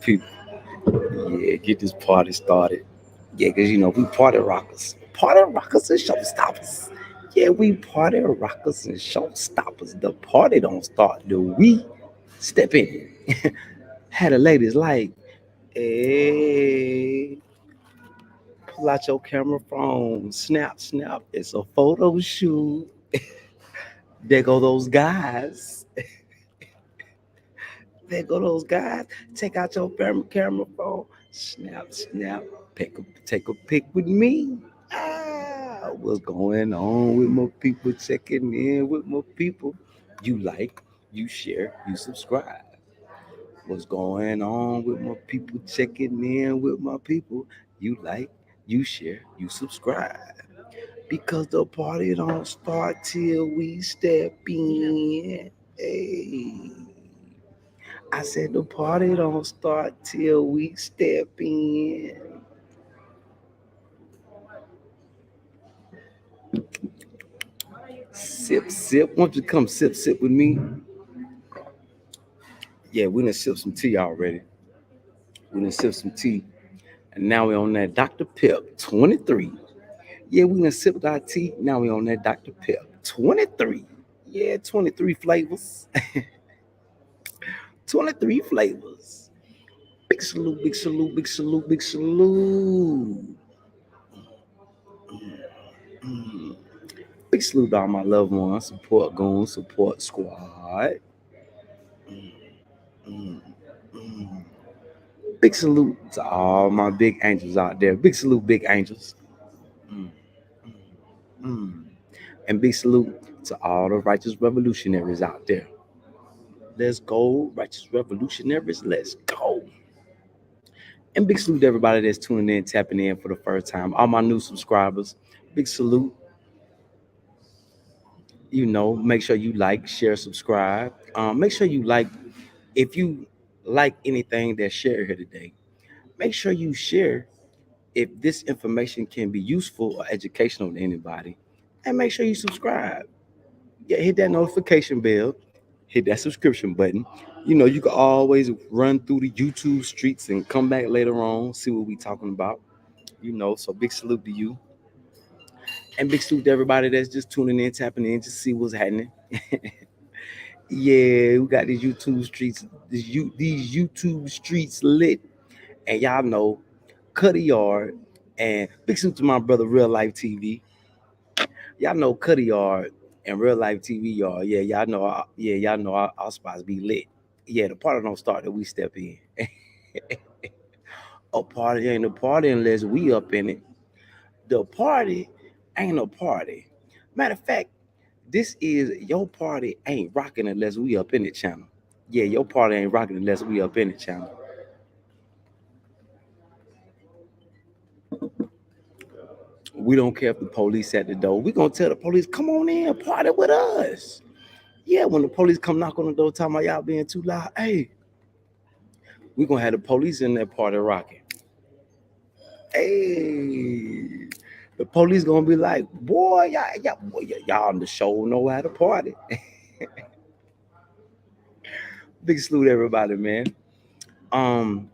People, yeah, get this party started. Yeah, because we party rockers. Party rockers and showstoppers. Yeah, we party rockers and showstoppers. The party don't start till we step in. Had the ladies like, hey, pull out your camera phone, snap, snap. It's a photo shoot. There go those guys. There go those guys. Take out your camera phone, snap, snap. Take a pic with me. What's going on with my people? Checking in with my people. You like, you share, you subscribe. What's going on with my people? Checking in with my people. You like, you share, you subscribe. Because the party don't start till we step in. Hey. I said the party don't start till we step in. Sip, sip. Won't you come sip, sip with me? Yeah, we done sip some tea already. We done sip some tea. And now we on that Dr. Pep 23. Yeah, we done sipped our tea. Now we on that Dr. Pep 23. Yeah, 23 flavors. 23 flavors. Big salute, big salute, big salute, big salute. Mm. Big salute to all my loved ones. Support goon, support squad. Mm, mm. Big salute to all my big angels out there. Big salute, big angels. Mm, mm. And big salute to all the righteous revolutionaries out there. Let's go, righteous revolutionaries. Let's go. And big salute to everybody that's tuning in, tapping in for the first time. All my new subscribers. Big salute. Make sure you like, share, subscribe. Make sure you like, if you like anything that's shared here today, make sure you share if this information can be useful or educational to anybody. And make sure you subscribe. Yeah, hit that notification bell, hit that subscription button. You can always run through the YouTube streets and come back later on, see what we talking about. So big salute to you. And big salute to everybody that's just tuning in, tapping in to see what's happening. Yeah, we got these YouTube streets lit. And y'all know Kutty Yard and big salute to my brother Real Life TV. Y'all know Kutty Yard and Real Life TV Yard. Yeah, y'all know our spots be lit. Yeah, the party don't start till we step in. A party ain't a party unless we up in it. The party ain't a party. Matter of fact, this is your party ain't rocking unless we up in it channel. Yeah, your party ain't rocking unless we up in it channel. We don't care if the police at the door. We gonna tell the police, come on in, party with us. Yeah, when the police come knock on the door talking about y'all being too loud, hey, we gonna have the police in that party rocking. Hey, the police gonna be like, boy, y'all on the show know how to party. Big salute everybody, man. Um,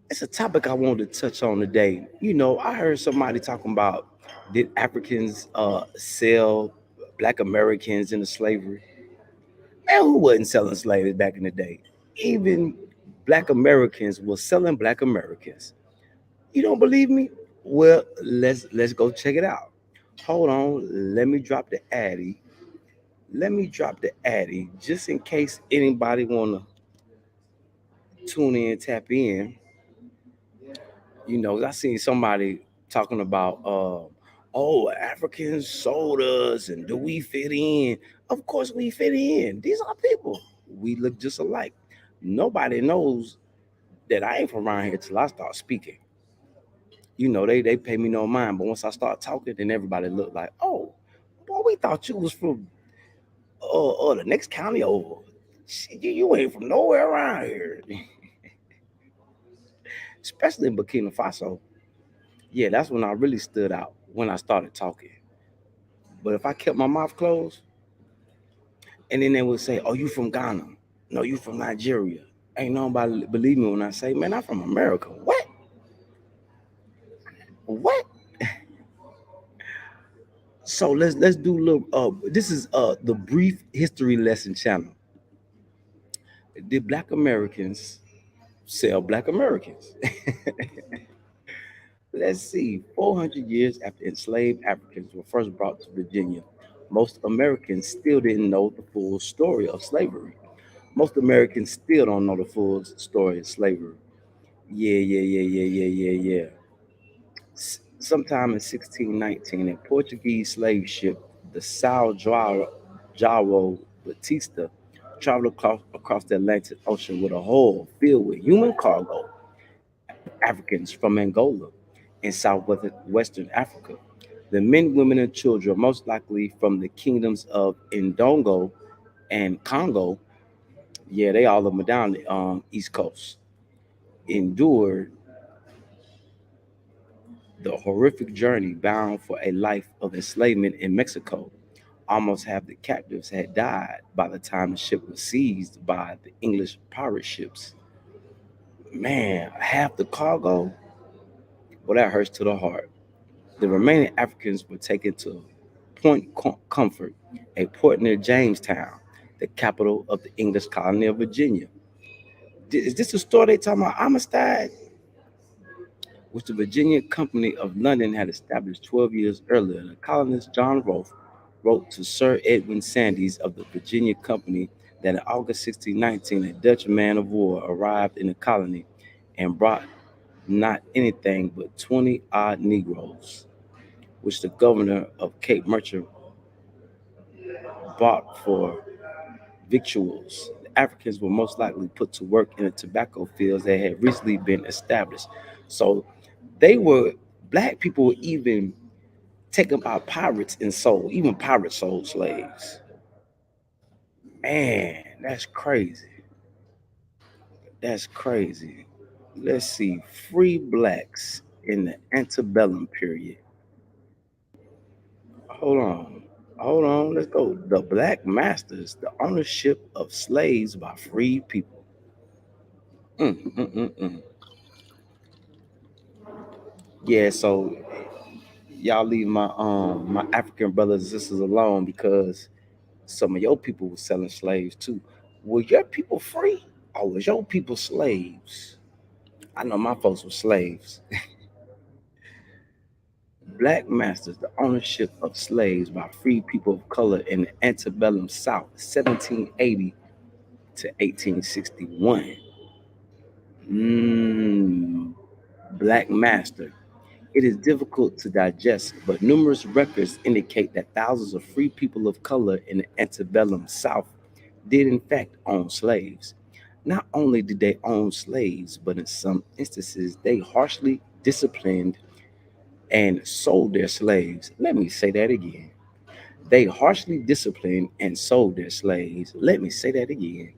it's a topic I wanted to touch on today. I heard somebody talking about did Africans sell Black Americans into slavery? Man, who wasn't selling slaves back in the day? Even Black Americans were selling Black Americans. You don't believe me? Well, let's go check it out. Hold on, let me drop the addy. Let me drop the addy just in case anybody wanna tune in, tap in. I seen somebody talking about oh, Africans sold us and do we fit in? Of course we fit in. These are people. We look just alike. Nobody knows that I ain't from around here till I start speaking. They pay me no mind, but once I start talking, then everybody look like, oh, boy, we thought you was from the next county over. Shit, you ain't from nowhere around here. Especially in Burkina Faso. Yeah, that's when I really stood out when I started talking. But if I kept my mouth closed, and then they would say, "Oh, you from Ghana? No, you from Nigeria." Ain't nobody believe me when I say, man, I'm from America. What? What? So let's do a little. This is the brief history lesson channel. Did Black Americans sell Black Americans? Let's see. 400 years after enslaved Africans were first brought to Virginia, most Americans still didn't know the full story of slavery. Most Americans still don't know the full story of slavery. Yeah, yeah, yeah, yeah, yeah, yeah, yeah. Sometime in 1619, a Portuguese slave ship, the Sao Joao Batista, traveled across the Atlantic Ocean with a hull filled with human cargo, Africans from Angola in southwestern Africa. The men, women, and children, most likely from the kingdoms of Ndongo and Congo, yeah, they all of them down the East Coast, endured the horrific journey bound for a life of enslavement in Mexico. Almost half the captives had died by the time the ship was seized by the English pirate ships. Man, half the cargo? Well, that hurts to the heart. The remaining Africans were taken to Comfort, a port near Jamestown, the capital of the English colony of Virginia. Is this the story they talking about Amistad, which the Virginia Company of London had established 12 years earlier? The colonist John Rolfe wrote to Sir Edwin Sandys of the Virginia Company that in August 1619, a Dutch man of war arrived in the colony and brought not anything but 20 odd Negroes, which the governor of Cape Merchant bought for victuals. The Africans were most likely put to work in the tobacco fields that had recently been established. So they were, black people were even taken by pirates and sold, even pirates sold slaves. Man, that's crazy. That's crazy. Let's see. Free blacks in the antebellum period. Hold on. Hold on. Let's go. The black masters, the ownership of slaves by free people. Mm, mm, mm, mm. Yeah, so y'all leave my African brothers and sisters alone because some of your people were selling slaves too. Were your people free or was your people slaves? I know my folks were slaves. Black masters, the ownership of slaves by free people of color in the antebellum South, 1780 to 1861. Mm, Black master. It is difficult to digest, but numerous records indicate that thousands of free people of color in the antebellum South did, in fact, own slaves. Not only did they own slaves, but in some instances, they harshly disciplined and sold their slaves. Let me say that again. They harshly disciplined and sold their slaves. Let me say that again.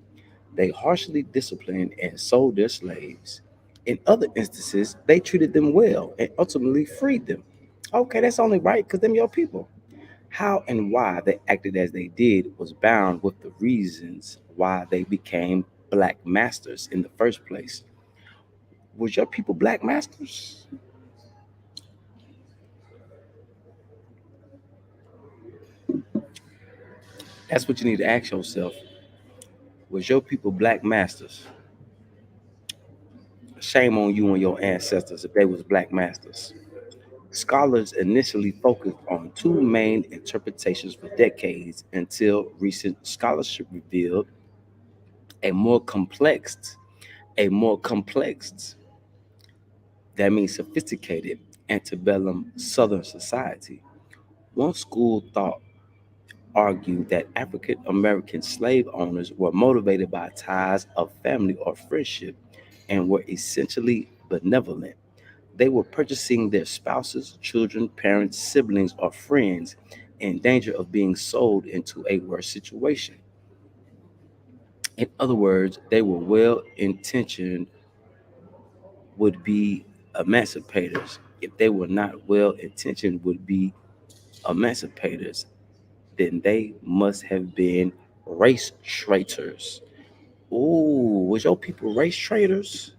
They harshly disciplined and sold their slaves. In other instances, they treated them well and ultimately freed them. Okay, that's only right because them your people. How and why they acted as they did was bound with the reasons why they became black masters in the first place. Was your people black masters? That's what you need to ask yourself. Was your people black masters? Shame on you and your ancestors if they was black masters. Scholars initially focused on two main interpretations for decades until recent scholarship revealed a more complex, a more complex, that means sophisticated, antebellum Southern society. One school thought argued that African American slave owners were motivated by ties of family or friendship and were essentially benevolent. They were purchasing their spouses, children, parents, siblings, or friends in danger of being sold into a worse situation. In other words, they were well intentioned, would be emancipators. If they were not well intentioned, would be emancipators, then they must have been race traitors. Oh, was your people race traders?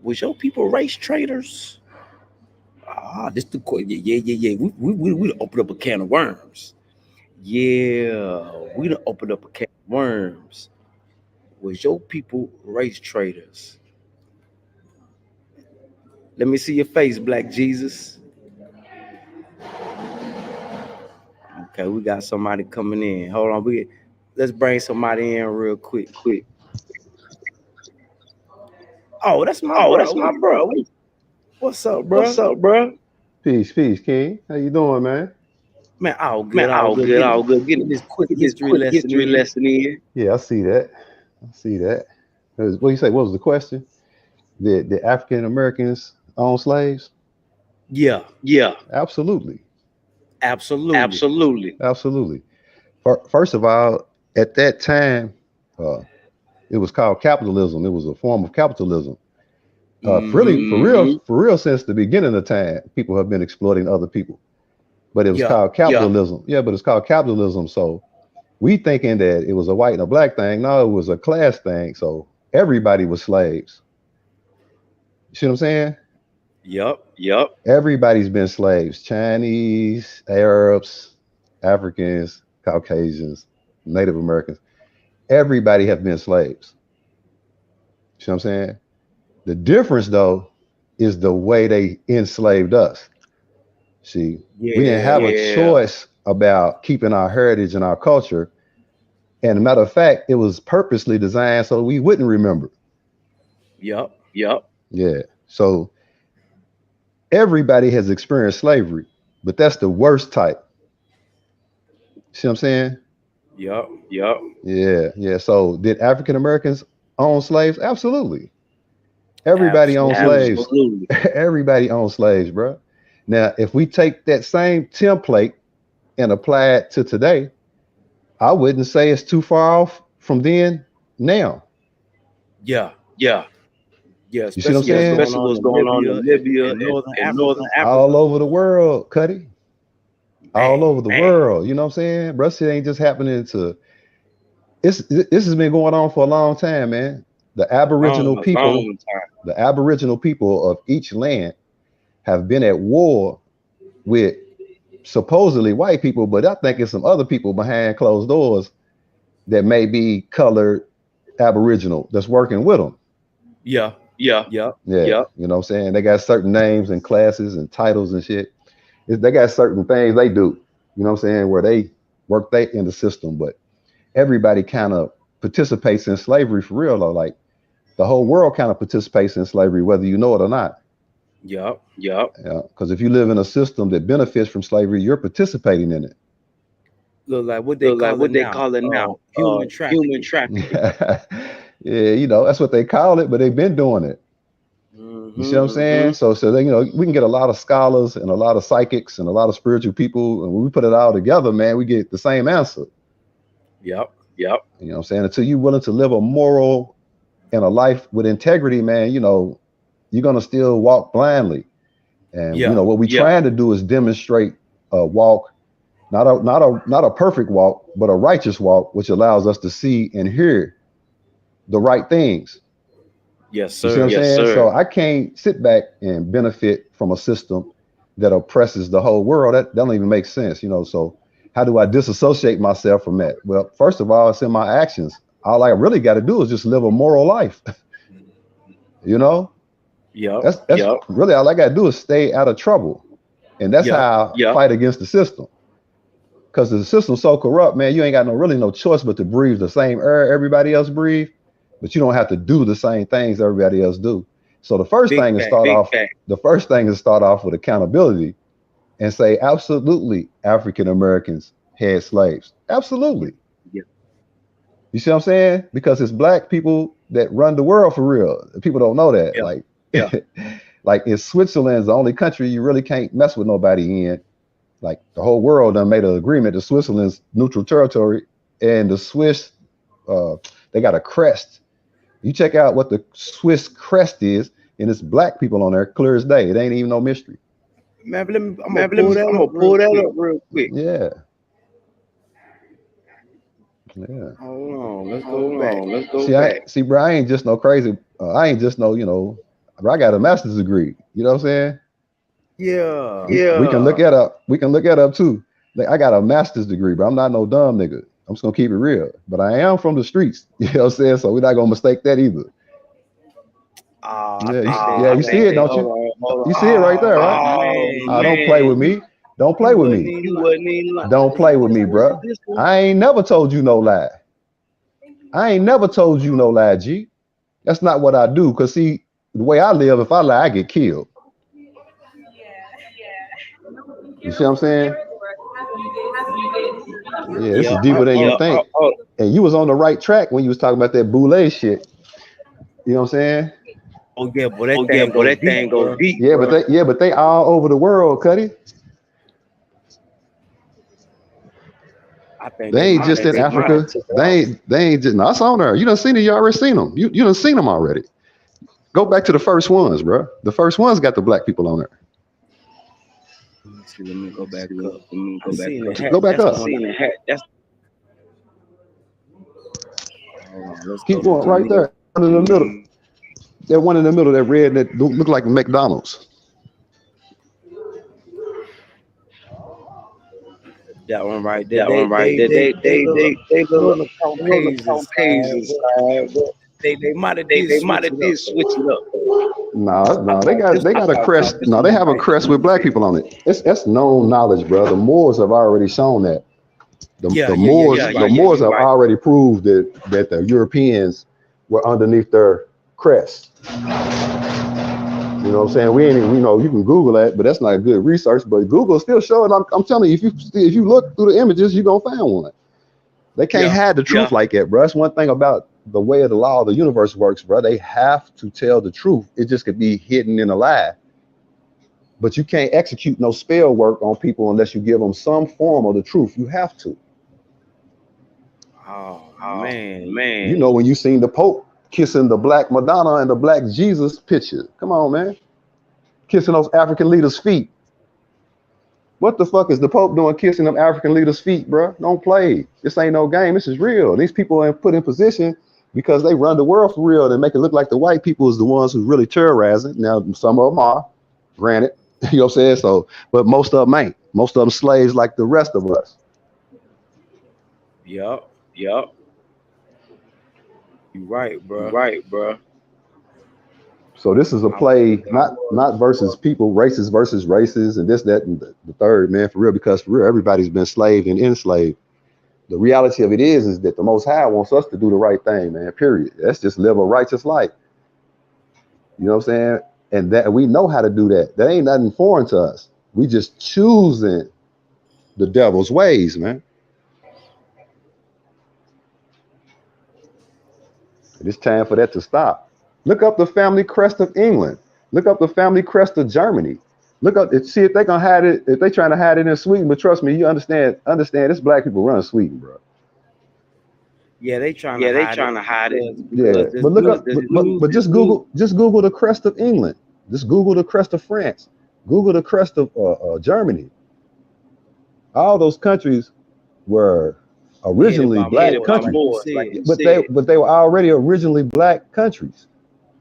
Was your people race traders? Ah, this the yeah. We done opened up a can of worms. Yeah, we done opened up a can of worms. Was your people race traders? Let me see your face, Black Jesus. Okay, we got somebody coming in. Hold on, let's bring somebody in real quick. Oh, that's my Oh, that's bro. my bro. What's up, What's bro? up, bro? Peace, peace, King. How you doing, man? Man, all Man, good, all all good. good, Getting all good. get this quick Get this history quick lesson history in. lesson in. Yeah, I see that. I see that. What you say? What was the question? The African Americans own slaves? Yeah, Yeah, Absolutely, absolutely. absolutely. absolutely. First of all, at that time, uh, it was called capitalism. It was a form of capitalism. Mm-hmm. Really, for real, since the beginning of time, people have been exploiting other people. But it was Yeah, called capitalism. Yeah, but it's called capitalism. So we thinking that it was a white and a black thing. No, it was a class thing. So everybody was slaves. You see what I'm saying? yep, Yup. Everybody's been slaves. Chinese, Arabs, Africans, Caucasians, Native Americans. Everybody have been slaves. You see what I'm saying? The difference though is the way they enslaved us. See, we didn't have a yeah, choice about keeping our heritage and our culture. And a matter of fact, it was purposely designed so we wouldn't remember. yep, Yup. Yeah. So everybody has experienced slavery, but that's the worst type. See what I'm saying? yep, Yup. Yeah, yeah. So did African Americans own slaves? Absolutely. Everybody owned absolutely. slaves. Absolutely. Everybody owned slaves, bro. Now, if we take that same template and apply it to today, I wouldn't say it's too far off from then now. Yeah, Yeah. yeah. You see what I'm Especially Yeah, what's saying? going especially on what's in going on Libya in Libya and Northern and Northern Africa. Africa. All over the world, Cuddy. All Man, over the world. You know what I'm saying? Bro, shit ain't just happening to this has been going on for a long time, man. The a long Aboriginal A time. people, long time. the Aboriginal people of each land have been at war with supposedly white people, but I think it's some other people behind closed doors that may be colored Aboriginal that's working with them. Yeah, Yeah. yeah, Yeah, Yup. you know what I'm saying? They got certain names and classes and titles and shit. They got certain things they do, you know what I'm saying, where they work they in the system, but everybody kind of participates in slavery for real though. Like the whole world kind of participates in slavery, whether you know it or not. yeah. Yup. Because if you live in a system that benefits from slavery, you're participating in Look like what they Look like call it what they now. call it now. Human Human trafficking. trafficking. it. Yeah, you know, that's what they call it, but they've been doing it. You see Mm-hmm. what I'm saying? So they, we can get a lot of scholars and a lot of psychics and a lot of spiritual people, and when we put it all together, man, we get the same answer. Yep. Yup. You know what I'm saying? Until you're willing to live a moral and a life with integrity, man, you're gonna still walk blindly. And Yeah. what we're trying to do is demonstrate a walk, not a perfect walk, but a righteous walk, which allows us to see and hear the right things. Yes, You see what I'm sir. Yes, saying? sir. So I can't sit back and benefit from a system that oppresses the whole world. That don't even make sense. So how do I disassociate myself from that? Well, first of all, it's in my actions. All I really got to do is just live a moral life. you know, Yep. that's really all I got to do is stay out of trouble, and that's Yep. how I fight against the system. Because the system's so corrupt, man, you ain't got no choice but to breathe the same air everybody else breathe, but you don't have to do the same things everybody else do. So Big fact. the first thing is start off with accountability and say absolutely African Americans had slaves. Yeah. Absolutely. You see what I'm saying? Because it's black people that run the world for real. People don't know that. Yeah. Like, like in Switzerland's the only country you really can't mess with nobody in. Like the whole world done made an agreement to Switzerland's neutral territory, and the Swiss, uh, they got a crest. You check out what the Swiss crest is, and it's black people on there, clear as day. It ain't even no mystery. Man, I'm gonna Man, pull that I'm up gonna real pull that quick. up real quick. Yeah, Yeah. Hold on, let's go back. See, bro, I ain't just no crazy. I ain't just no, bro, I got a master's degree. You know what I'm saying? Yeah. We can look that up. We can look that up too. Like, I got a master's degree, but I'm not no dumb nigga. I'm just gonna keep it real. But I am from the streets. You know what I'm saying? So we're not gonna mistake that either. I Yeah, think they. yeah, I you see think it, they. don't Hold you? on. You see it right Oh there, right? man, Don't play with me. Don't you play with wasn't me. even lying. Don't play with This me, one. bro. I ain't never told you no lie. I ain't never told you no lie, G. That's not what I do. Cause see, the way I live, if I lie, I get killed. You see what I'm saying? Yeah, this is Yeah. deeper than you think. And you was on the right track when you was talking about that boule shit. You know what I'm saying? Oh yeah, boy, that thing go deep, bro. Yeah, but they all over the world, Cuddy. I think They they ain't might just have in took it off. Africa. They ain't just. No, it's on there. You done seen it. You already seen them. You done seen them already. Go back to the first ones, bro. The first ones got the black people on there. Let me see. Let me go back up. I seen the hat. Go back That's the up. one. Hold on. Let's Keep go to going right G. there. One in the middle. That one in the middle, that red, that look like McDonald's. That one right there. They look on the Caucasian side, but they might have did switch it up though. I No, they thought got this they one got a was crest. this No, one they was have a white. crest with black people on it. That's known knowledge, bro. The Moors have already shown that. The Yeah, the yeah, yeah. Moors You the right. Moors have already proved that the Europeans were underneath their crest. You know what I'm saying? We ain't even, you can Google that, but that's not good research. But Google still showing. I'm telling you, if you look through the images, you're gonna find one. They can't Yeah, hide the truth like that, bro. That's one thing about the way of the law of the universe works, bro. They have to tell the truth. It just could be hidden in a lie. But you can't execute no spell work on people unless you give them some form of the truth. You have to. oh man. You know when you seen the Pope kissing the black Madonna and the black Jesus picture. Come on, man. Kissing those African leaders' feet. What the fuck is the Pope doing kissing them African leaders' feet, bro? Don't play. This ain't no game. This is real. These people are put in position because they run the world for real and make it look like the white people is the ones who really terrorizing. Now, some of them are, granted. You know what I'm saying? So, but most of them ain't. Most of them slaves like the rest of us. Yup. You right, bro. So this is a I was. play, not versus people, versus races, and this, that, and the third, man, for real. Because for real, everybody's been slaved and enslaved. The reality of it is that the Most High wants us to do the right thing, man. Period. That's just live a righteous life. You know what I'm saying? And that we know how to do that. That ain't nothing foreign to us. We just choosing the devil's ways, man. And it's time for that to stop. Look up the family crest of England. Look up the family crest of Germany. Look up and see if they gonna hide it. If they trying to hide it in Sweden, but trust me, you understand. This black people run Sweden, bro. Yeah, they trying to hide it Yeah, because this but look dude, up, but just Google the crest of England. Just Google the crest of France. Google the crest of Germany. All those countries were headed originally by black Moors, like you countries, said. but they were already originally black countries.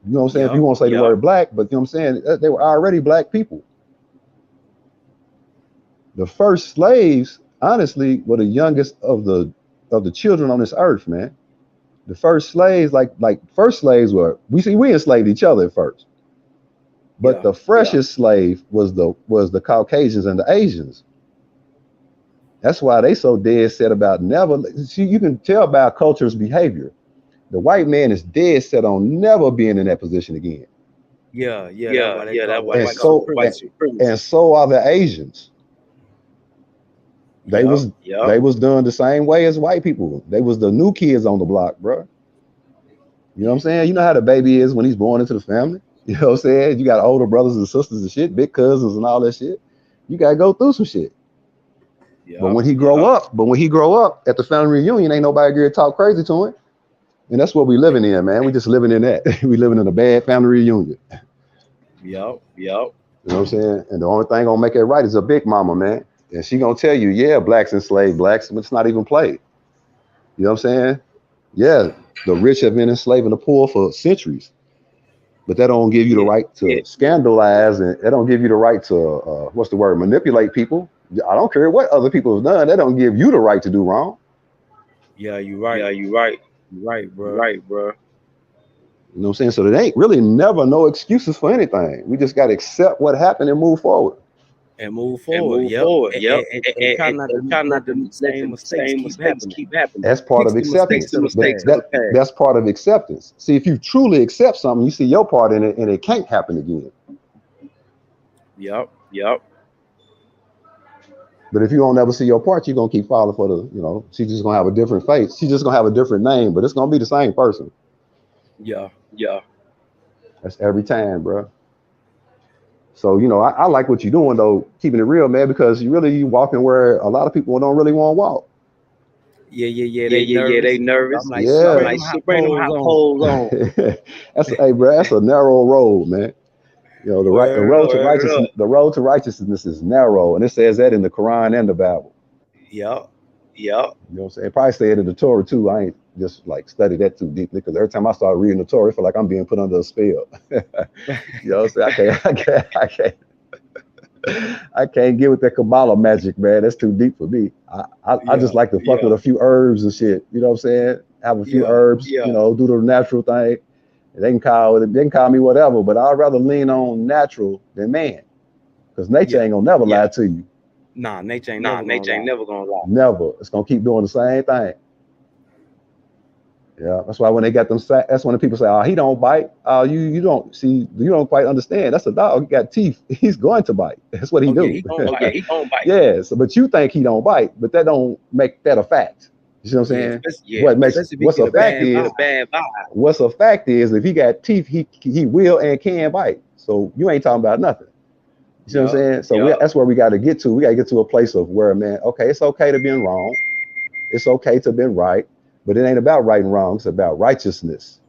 You know what I'm saying? If you Yup. want to say the word black, but you know what I'm saying, they were already black people. The first slaves, honestly, were the youngest of the children on this earth, man. The first slaves, like first slaves were we enslaved each other at first, but Yeah. the freshest slave was the Caucasians and the Asians. That's why they so dead set about never. See, you can tell by a culture's behavior. The white man is dead set on never being in that position again, Yeah. Yeah. That's why they call it and white so supremacy. and so are the Asians. They Yup. was they was done the same way as white people. They was the new kids on the block, bro. You know what I'm saying? You know how the baby is when he's born into the family. You know what I'm saying? You got older brothers and sisters and shit, big cousins and all that shit. You gotta go through some shit. But Yup. when he grow up at the family reunion, ain't nobody gonna talk crazy to him. And that's what we living in, man. We just living in that. We living in a bad family reunion. Yup. You know what I'm saying? And the only thing gonna make it right is a big mama, man. And she gonna tell you, yeah, blacks enslaved blacks, but it's not even played. You know what I'm saying? Yeah, the rich have been enslaving the poor for centuries, but that don't give you the Yeah, right to scandalize, and that don't give you the right to what's the word, manipulate people. I don't care what other people have done. That don't give you the right to do wrong. yeah, you're Yeah, right. you're right. You're right, You're bro. right, bro. You know what I'm saying? So there ain't really never no excuses for anything. We just got to accept what happened and move forward. And move And forward. move Yep. forward. And, Yep. and, and, and try not to Try not let to the let same the mistakes same keep mistakes happening. keep happening. That's part Fix of the mistakes acceptance. of the past. That's part of acceptance. See, if you truly accept something, you see your part in it, and it can't happen again. Yep. Yep. But if you don't ever see your part, you're gonna keep falling for the, she's just gonna have a different face. She's just gonna have a different name, but it's gonna be the same person. Yeah. Yeah. That's every time, bro. So, I like what you're doing though, keeping it real, man, because you walking where a lot of people don't really want to walk. Yeah. Yeah, They yeah, yeah. They nervous. nervous. I'm like, shoot, Yeah. bring Like, them hot shit, bring them poles hot on. poles on. Hey, bro, that's a narrow road, man. The Word road to up. righteousness, the road to righteousness is narrow, and it says that in the Quran and the Bible. Yep. Yep. You know what I'm saying? It probably say it in the Torah too. I ain't just like studied that too deeply because every time I start reading the Torah, I feel like I'm being put under a spell. You know what I'm saying? I can't get with that Kabbalah magic, man. That's too deep for me. I just Yeah. like to fuck with a few herbs and shit. You know what I'm saying? Have a few Yeah. herbs, do the natural thing. They can call me whatever, but I'd rather lean on natural than man. Because nature Yeah. ain't gonna never lie to you. Nah, nature ain't Nah, never gonna nature ain't lie. never gonna lie. Never. It's gonna keep doing the same thing. Yeah, that's why when they got them, that's when the people say, "Oh, he don't bite." Oh, you don't see, you don't quite understand. That's a dog. He got teeth. He's going to bite. That's what he Oh yeah, do. he gonna Yeah, bite. he don't bite. Yeah. So, but you think he don't bite, but that don't make that a fact. You see what I'm Yeah, saying? especially, Yeah. especially if he What's get a a fact bad is vibe. what's a fact is if he got teeth, he will and can bite. So you ain't talking about nothing. You see what I'm Yup. saying? So that's where we got to get to. We got to get to a place of where, man, okay, it's okay to be wrong. It's okay to be right, but it ain't about right and wrong. It's about righteousness.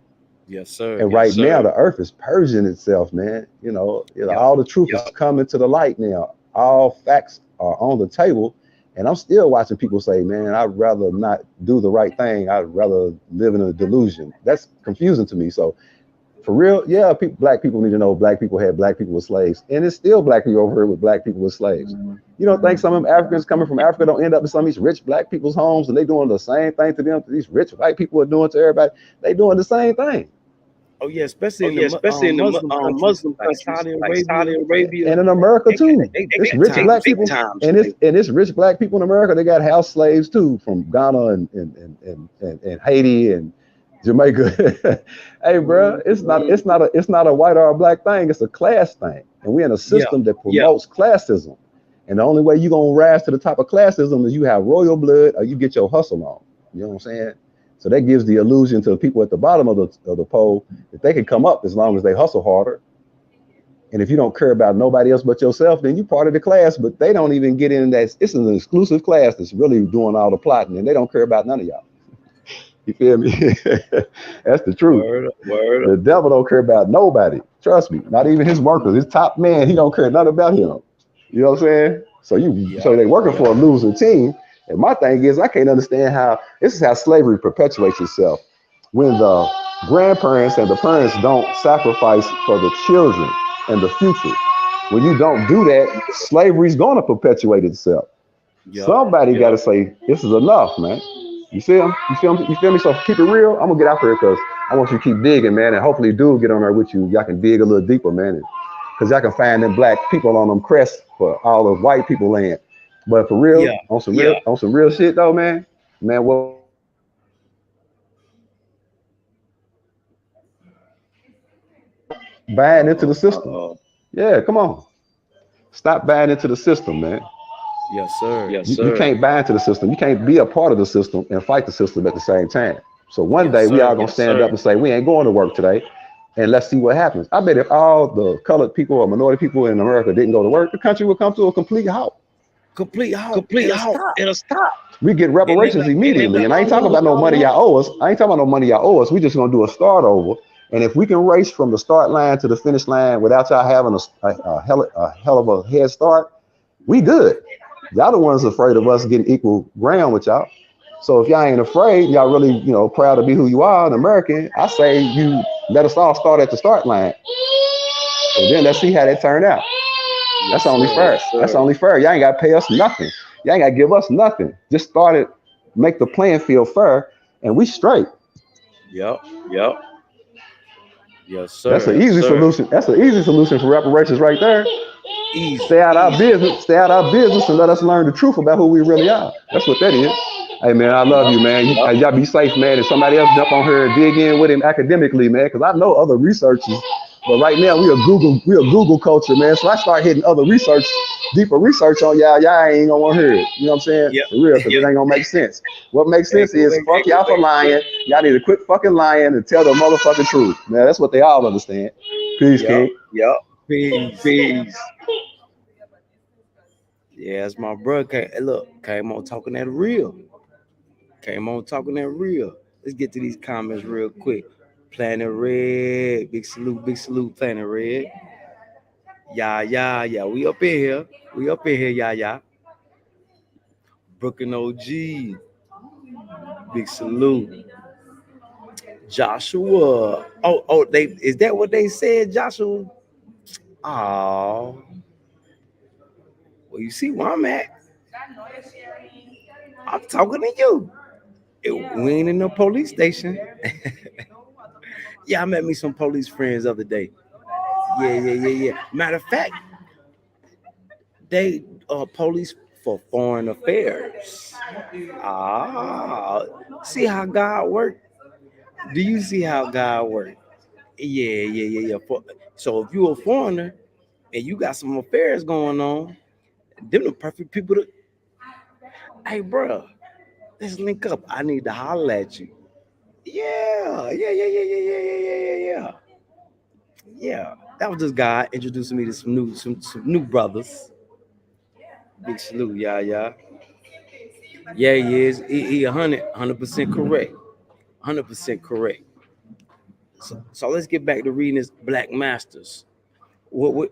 Yes, sir. And right now, the earth is purging itself, man. Yup. All the truth is coming to the light now. All facts are on the table. And I'm still watching people say, man, I'd rather not do the right thing. I'd rather live in a delusion. That's confusing to me. So for real, yeah, black people need to know black people had black people with slaves. And it's still black people over here with black people with slaves. You don't think some of them Africans coming from Africa don't end up in some of these rich black people's homes and they doing the same thing to them, these rich white people are doing to everybody. They doing the same thing. Oh yeah, especially Oh in the yeah, especially in the Muslim countries Muslim like countries Saudi like Saudi Arabia. Arabia and in America too. They It's big rich time black slave. people, and it's rich black people in America. They got house slaves too from Ghana and Haiti and Jamaica. Hey, bro, it's not a white or a black thing. It's a class thing, and we're in a Yeah. system that promotes classism. And the only way you're gonna rise to the top of classism is you have royal blood or you get your hustle on. You know what I'm saying? So that gives the illusion to the people at the bottom of the pole that they can come up as long as they hustle harder. And if you don't care about nobody else but yourself, then you're part of the class. But they don't even get in that. It's an exclusive class that's really doing all the plotting, and they don't care about none of y'all. You feel me? That's the truth. Word. Word. The devil don't care about nobody. Trust me. Not even his workers. His top man, he don't care nothing about him. You know what I'm saying? So Yup. they working for a losing team. And my thing is, I can't understand how this is how slavery perpetuates itself. When the grandparents and the parents don't sacrifice for the children and the future. When you don't do that, slavery's gonna perpetuate itself. Yup. Somebody got to say, this is enough, man. You see him? You feel me? You feel me? So keep it real. I'm gonna get out here because I want you to keep digging, man, and hopefully do get on there with you. Y'all can dig a little deeper, man, because y'all can find them black people on them crests for all the white people land. But for real, Yeah. on some real shit though, man, what we need to do is buying into the system. Uh-oh. Yeah, come on. Stop buying into the system, man. Yes, sir. You can't buy into the system. You can't be a part of the system and fight the system at the same time. So one Yes, day we all sir. gonna stand up and say we ain't going to work today, and let's see what happens. I bet if all the colored people or minority people in America didn't go to work, the country would come to a complete halt. Complete halt. Complete It'll halt. stop. It'll stop. We get And they reparations like, and they immediately, like, and I ain't oh talking no, about no money y'all owe us. I ain't talking about no money y'all owe us. We just gonna do a start over. And if we can race from the start line to the finish line without y'all having a hell of a head start, we good. Y'all the ones afraid of us getting equal ground with y'all. So if y'all ain't afraid, y'all really, proud to be who you are, an American, I say you let us all start at the start line. And then let's see how that turned out. Yes, That's only sir. fair. Yes, That's sir. only fair. Y'all ain't got to pay us nothing. Y'all ain't got to give us nothing. Just start it, make the playing field fair, and we straight. Yep. Yep. Yes, That's sir. an Yes, easy sir. solution. That's an easy solution for reparations right there. Easy. Stay out our Easy. business. Stay out our business and let us learn the truth about who we really are. That's what that is. Hey man, I love Yep. you, man. Yep. Y'all be safe, man. And somebody else jump on here and dig in with him academically, man. Because I know other researchers, but right now we a Google culture, man. So I start hitting other research, deeper research on y'all. Y'all ain't gonna want to hear it. You know what I'm saying? Yep. For real, because Yep. it ain't gonna make sense. What makes Ain't sense gonna is make. fuck Ain't gonna y'all for make sense. lying. Y'all need to quit fucking lying and tell the motherfucking truth, man. That's what they all understand. Peace, Yep. King. Yep. Peace. Peace. Peace. Yeah, that's my brother. Came on talking that real. Came on talking that real. Let's get to these comments real quick. Planet Red, big salute, Planet Red. Yeah, yeah, yeah. We up in here. We up in here, yeah, yeah. Brooklyn OG, big salute. Joshua. They is that what they said, Joshua? Oh, well, you see where I'm at. I'm talking to you. We ain't in no police station. Yeah, I met me some police friends the other day. Yeah, yeah, yeah, yeah. Matter of fact, they police for foreign affairs. Ah, see how God work? Do you see how God work? Yeah, yeah, yeah, yeah. So if you a foreigner and you got some affairs going on, them the perfect people to. Hey, bro, let's link up. I need to holler at you. Yeah, yeah, yeah, yeah, yeah, yeah, yeah, yeah, yeah, yeah. Yeah, that was just God introducing me to some new brothers. Big salute, yeah, yeah. Yeah, he is. He 100% correct. 100% correct. So let's get back to reading this Black Masters. Were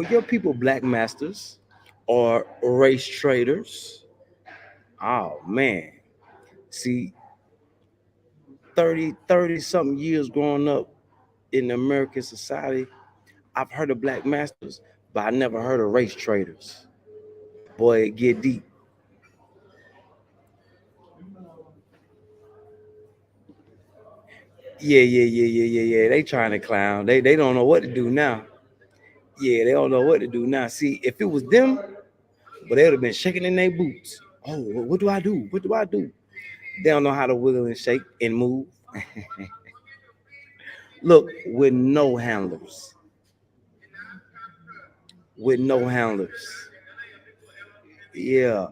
your people Black Masters or race traders? Oh man. See, 30 something years growing up in American society, I've heard of Black Masters, but I never heard of race traders. Boy, it get deep. Yeah, yeah, yeah, yeah, yeah, yeah. They trying to clown. They don't know what to do now. Yeah, they don't know what to do now. See, if it was them, but they would have been shaking in their boots. Oh, what do I do? What do I do? They don't know how to wiggle and shake and move. Look, with no handlers. With no handlers. Yeah.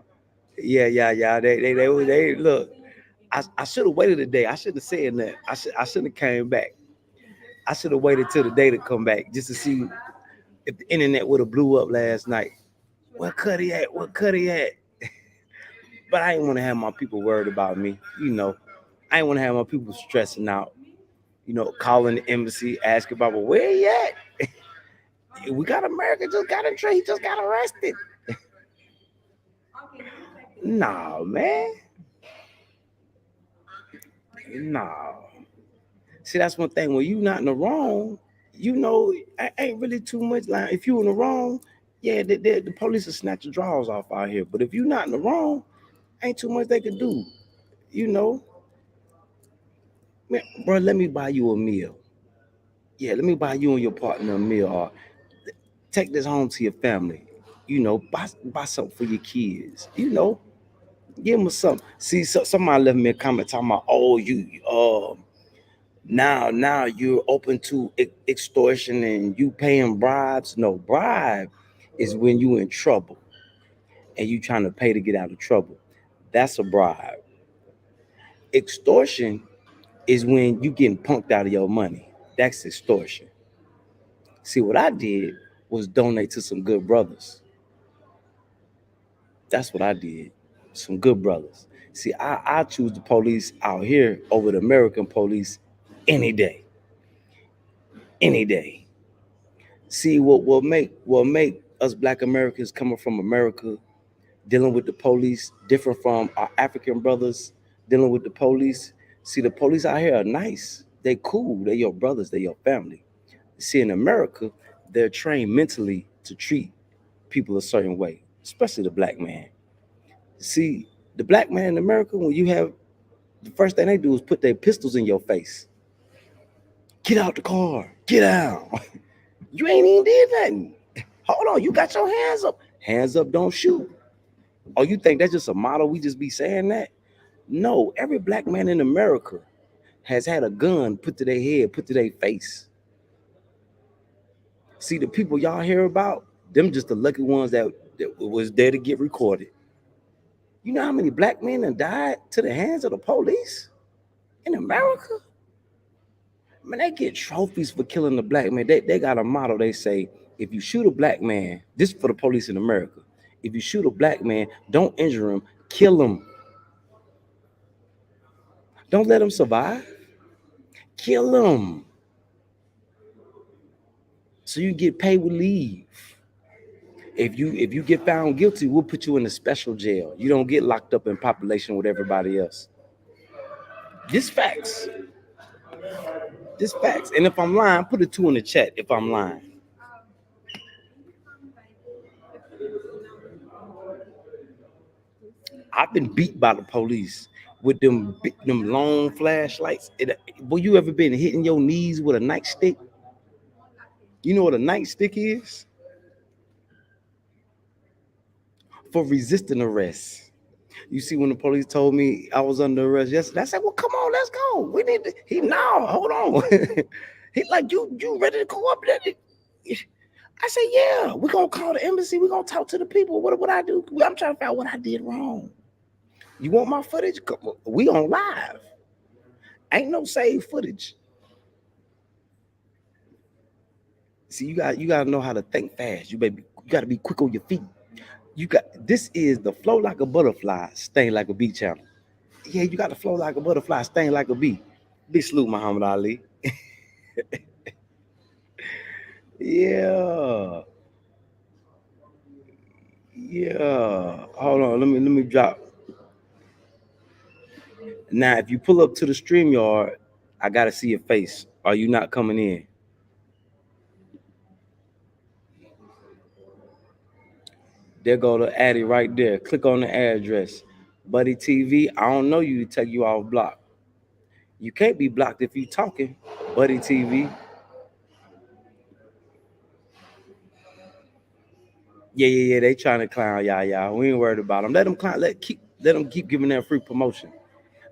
Yeah, yeah, yeah. They look. I should have waited a day. I should have said that. I should have came back. I should have waited till the day to come back just to see if the internet would have blew up last night. Where Cutty at? Where Cutty at? But I didn't want to have my people worried about me. I didn't want to have my people stressing out. Calling the embassy, asking about, well, where he at? We got America just got in trade. He just got arrested. Nah, man. Nah. See, that's one thing. When you not in the wrong, ain't really too much. Like if you in the wrong, yeah, the police will snatch your drawers off out here. But if you not in the wrong, ain't too much they could do. You know, man, bro, let me buy you a meal. Yeah, let me buy you and your partner a meal, or take this home to your family. Buy something for your kids. Give them something. See, somebody left me a comment talking about, oh, now you're open to extortion and you paying bribes. No, bribe is when you in trouble and you trying to pay to get out of trouble. That's a bribe. Extortion is when you getting punked out of your money. That's extortion. See, what I did was donate to some good brothers. That's what I did. Some good brothers. See, I choose the police out here over the American police any day. Any day. See, what will make us Black Americans coming from America dealing with the police, different from our African brothers dealing with the police. See, the police out here are nice. They cool. They your brothers. They your family. See, in America, they're trained mentally to treat people a certain way, especially the black man. See, the black man in America, when you have the first thing they do is put their pistols in your face. Get out the car. Get out. You ain't even did nothing. Hold on, you got your hands up. Hands up, don't shoot. Oh, you think that's just a motto? We just be saying that? No, every black man in America has had a gun put to their head, put to their face. See, the people y'all hear about, them just the lucky ones that was there to get recorded. You know how many black men have died to the hands of the police in America? Man, they get trophies for killing the black man. They got a motto. They say, if you shoot a black man, this is for the police in America. If you shoot a black man, don't injure him, kill him. Don't let him survive. Kill him. So you get paid with leave. If you get found guilty, we'll put you in a special jail. You don't get locked up in population with everybody else. This facts. This facts. And if I'm lying, put a 2 in the chat if I'm lying. I've been beat by the police with them long flashlights. Boy, you ever been hitting your knees with a nightstick? You know what a nightstick is? For resisting arrest. You see, when the police told me I was under arrest yesterday, I said, "Well, come on, let's go. We need to." He no, hold on. He like you ready to go up there? I said, "Yeah, we're gonna call the embassy. We're gonna talk to the people. What I do? I'm trying to find out what I did wrong. You want my footage? We on live. Ain't no saved footage. See, you gotta know how to think fast. You gotta be quick on your feet. You got this is the flow like a butterfly, sting like a bee channel. Yeah, you got to flow like a butterfly, sting like a bee. Big salute, Muhammad Ali. Yeah, yeah. Hold on, let me drop. Now, if you pull up to the stream yard, I gotta see your face. Are you not coming in? There go the Addy right there. Click on the address. Buddy TV, I don't know you to take you off block. You can't be blocked if you talking. Buddy TV. Yeah. They trying to clown y'all. We ain't worried about them. Let them clown. Let them keep giving that free promotion.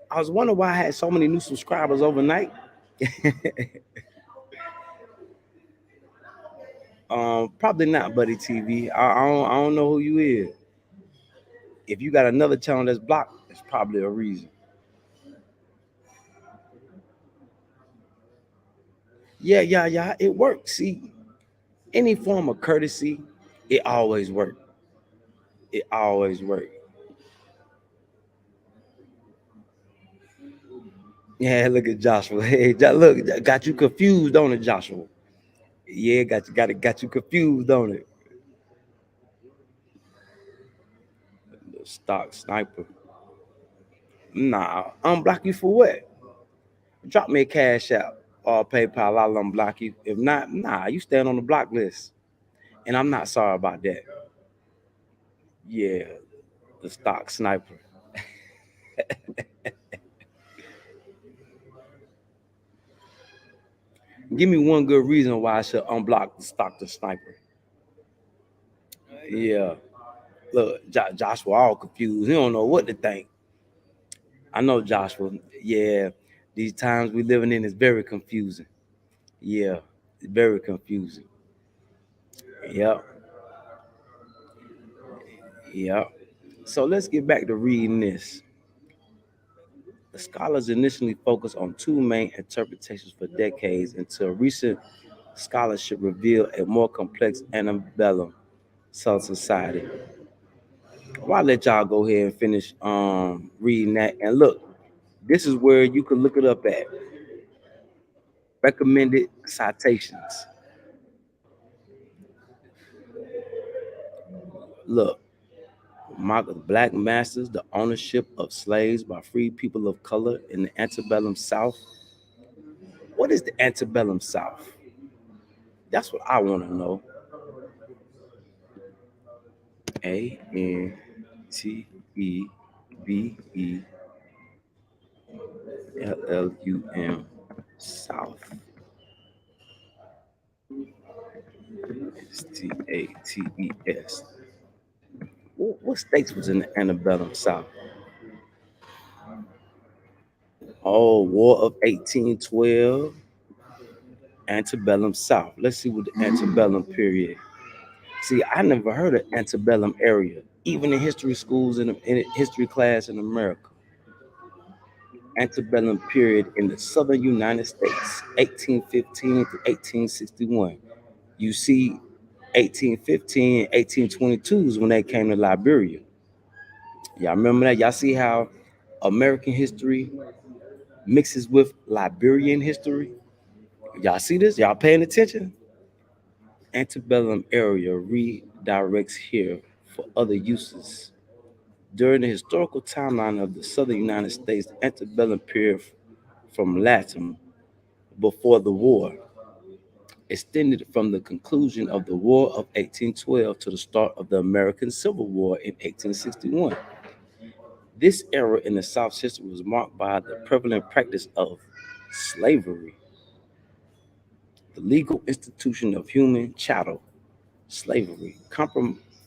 I was wondering why I had so many new subscribers overnight. Probably not Buddy TV. I don't know who you is. If you got another channel that's blocked, it's probably a reason. Yeah. It works. See, any form of courtesy, it always works. It always works. Yeah, look at Joshua. Hey, look, got you confused, don't it, Joshua? Yeah, got you confused, don't it? The stock sniper. Nah, unblock you for what? Drop me a cash out or PayPal. I'll unblock you. If not, nah, you stand on the block list. And I'm not sorry about that. Yeah, the stock sniper. Give me one good reason why I should unblock the stock the sniper. Yeah. Look, Joshua all confused. He don't know what to think. I know Joshua. Yeah. These times we living in is very confusing. Yeah. Very confusing. Yep. Yep. So let's get back to reading this. The scholars initially focused on two main interpretations for decades until recent scholarship revealed a more complex antebellum society. Well, I'll let y'all go ahead and finish reading that. And look, this is where you can look it up at recommended citations. Look, Mark black masters, the ownership of slaves by free people of color in the antebellum South. What is the antebellum South? That's what I want to know. Antebellum South. States. What states was in the antebellum South? Oh, War of 1812, antebellum South. Let's see what the antebellum period. See, I never heard of antebellum area, even in history schools in history class in America. Antebellum period in the southern United States, 1815 to 1861. You see, 1815 and 1822 is when they came to Liberia. Y'all remember that? Y'all see how American history mixes with Liberian history? Y'all see this? Y'all paying attention? Antebellum area redirects here for other uses. During the historical timeline of the southern United States, the antebellum period from Latin before the war extended from the conclusion of the War of 1812 to the start of the American Civil War in 1861. This era in the South's history was marked by the prevalent practice of slavery, the legal institution of human chattel slavery,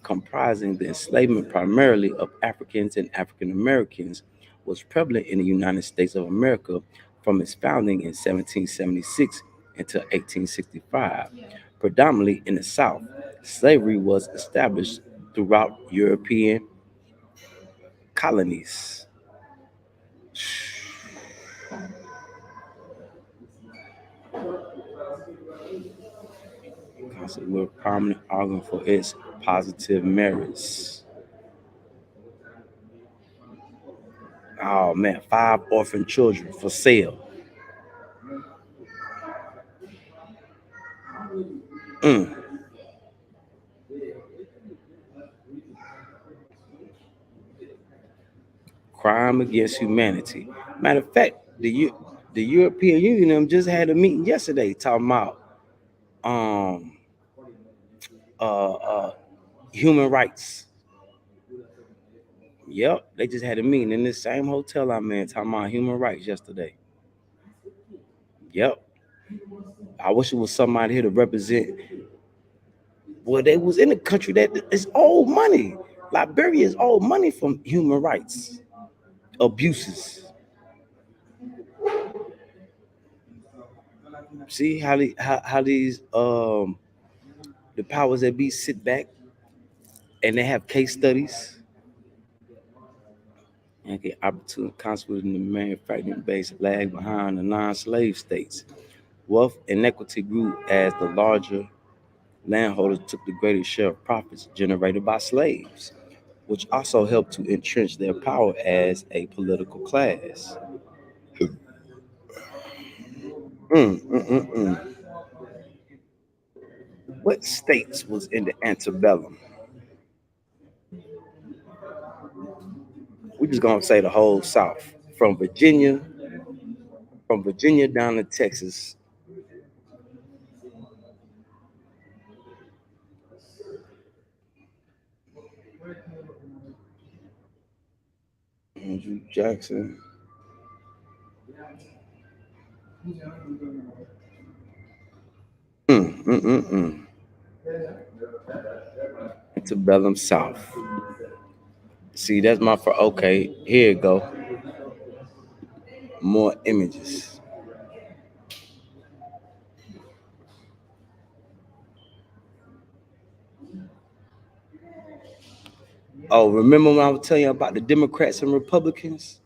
comprising the enslavement primarily of Africans and African Americans, was prevalent in the United States of America from its founding in 1776 until 1865. Predominantly in the South, slavery was established throughout European colonies. Concept with prominent argument for its positive merits. Oh man, 5 orphan children for sale. Mm. Crime against humanity. Matter of fact, the European Union just had a meeting yesterday talking about um uh uh human rights. Yep, they just had a meeting in this same hotel I'm in talking about human rights yesterday. Yep. I wish it was somebody here to represent. Well, they was in a country that is old money. Liberia is old money from human rights abuses. See how these the powers that be sit back and they have case studies and get opportunity consequences in the manufacturing base lag behind the non-slave states. Wealth inequity grew as the larger landholders took the greatest share of profits generated by slaves, which also helped to entrench their power as a political class. Mm, mm, mm, mm. What states was in the antebellum? We're just gonna say the whole South, from Virginia down to Texas. Andrew Jackson. Mm, mm, mm, mm. Antebellum South. See, that's my for. Okay, here you go. More images. Oh, remember when I was telling you about the Democrats and Republicans?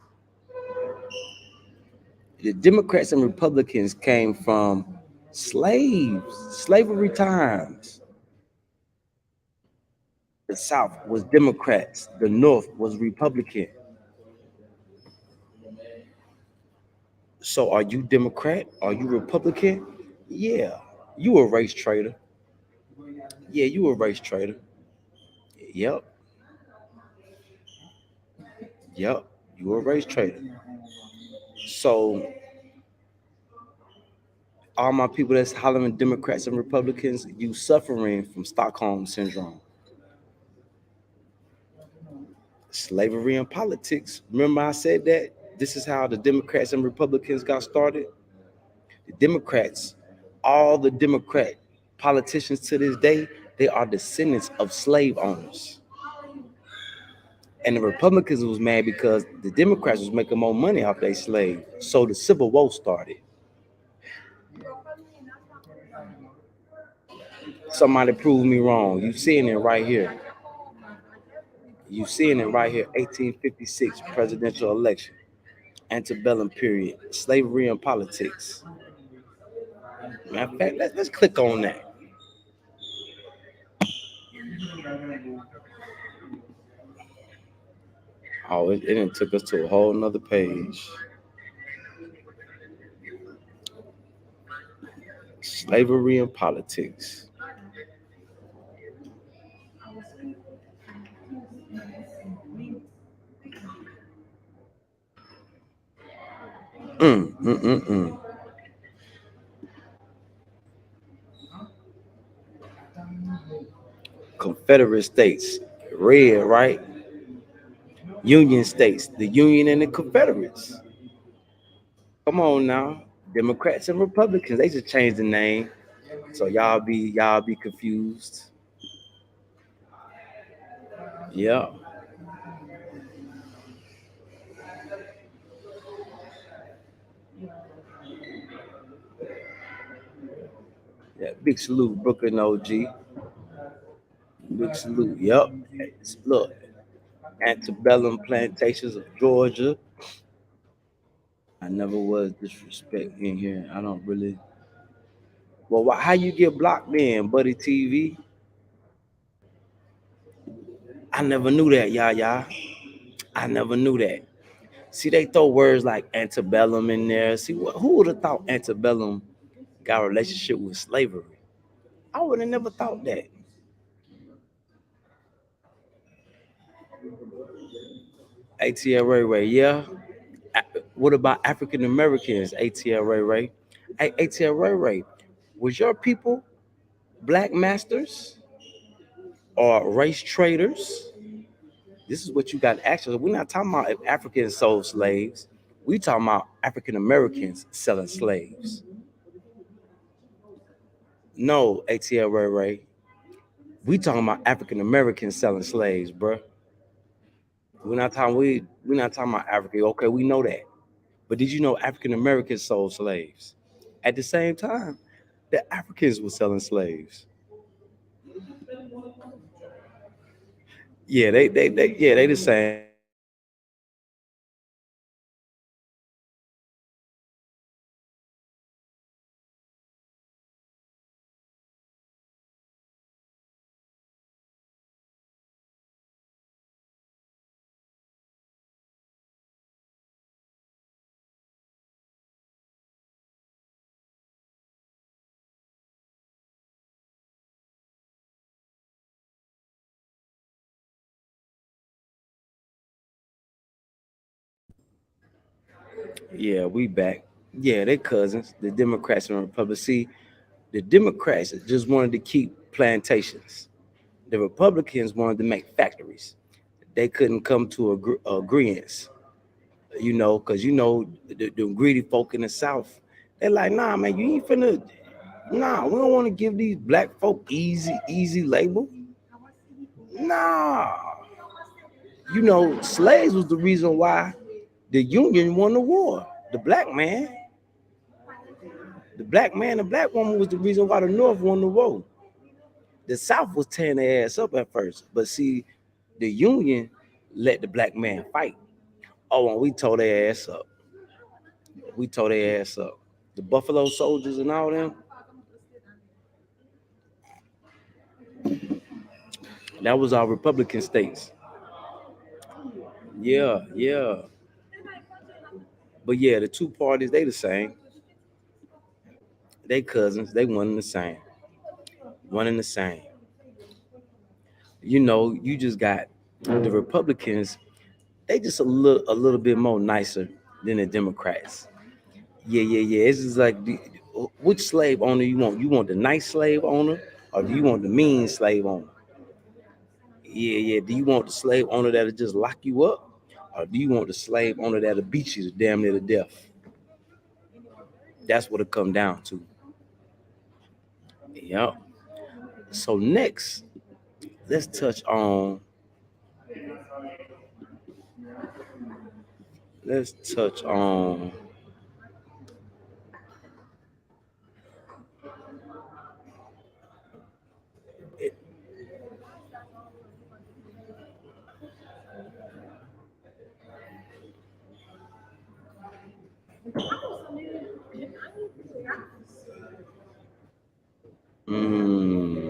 The Democrats and Republicans came from slavery times. The South was Democrats, the North was Republican. So are you Democrat? Are you Republican? Yeah. You a race traitor. Yeah, you a race traitor. Yep. Yep, you were a race trader. So all my people that's hollering Democrats and Republicans, you suffering from Stockholm syndrome. Slavery and politics. Remember I said that? This is how the Democrats and Republicans got started. The Democrats, all the Democrat politicians to this day, they are descendants of slave owners. And the Republicans was mad because the Democrats was making more money off their slaves. So the Civil War started. Somebody proved me wrong. You seeing it right here. You seeing it right here. 1856 presidential election, antebellum period, slavery and politics. Matter of fact, let's click on that. Oh, it done took us to a whole nother page. Slavery and politics. Mm, mm, mm, mm. Confederate States, red, right? Union States, the Union and the Confederates. Come on now, Democrats and Republicans. They just changed the name, so y'all be confused. Yeah, yeah. Big salute, Brooklyn OG. Big salute. Yep. Look, antebellum plantations of Georgia. I never was disrespect in here. I don't really. Well, how you get blocked then, buddy? TV. I never knew that, y'all. I never knew that. See, they throw words like antebellum in there. See, who would have thought antebellum got a relationship with slavery? I would have never thought that. ATL Ray Ray, yeah. What about African Americans? ATL Ray Ray. Hey, ATL Ray Ray, was your people black masters or race traders? This is what you got actually. We're not talking about if Africans sold slaves. We talking about African Americans selling slaves. No, ATL Ray Ray. We talking about African Americans selling slaves, bruh. We're not talking about Africa. Okay, we know that. But did you know African Americans sold slaves? At the same time, the Africans were selling slaves. Yeah, they the same. Yeah, we back. Yeah, they cousins, the Democrats and Republicans. See, the Democrats just wanted to keep plantations. The Republicans wanted to make factories. They couldn't come to agreements, because the greedy folk in the South, they're like, nah, man, you ain't finna, nah, we don't want to give these black folk easy labor. Nah, slaves was the reason why the Union won the war. The black man, the black woman was the reason why the North won the war. The South was tearing their ass up at first, but see, the Union let the black man fight. Oh, and we tore their ass up. We tore their ass up. The Buffalo Soldiers and all them. That was our Republican states. Yeah, yeah. But yeah, the two parties, they the same. They cousins. They one and the same. One and the same. You just got the Republicans. They just a little bit more nicer than the Democrats. Yeah, yeah, yeah. It's just like which slave owner you want? You want the nice slave owner, or do you want the mean slave owner? Yeah, yeah. Do you want the slave owner that'll just lock you up, or do you want the slave owner that'll beat you to damn near to death? That's what it come down to. Yep. So next, let's touch on let's touch on mm,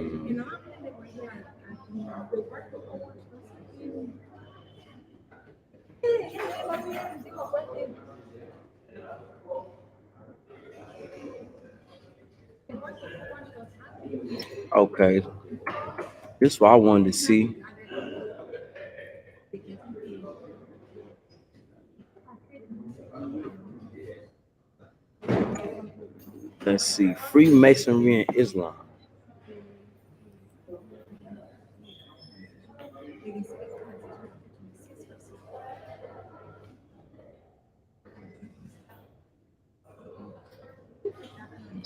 okay. This is what I wanted to see. Let's see. Freemasonry and Islam.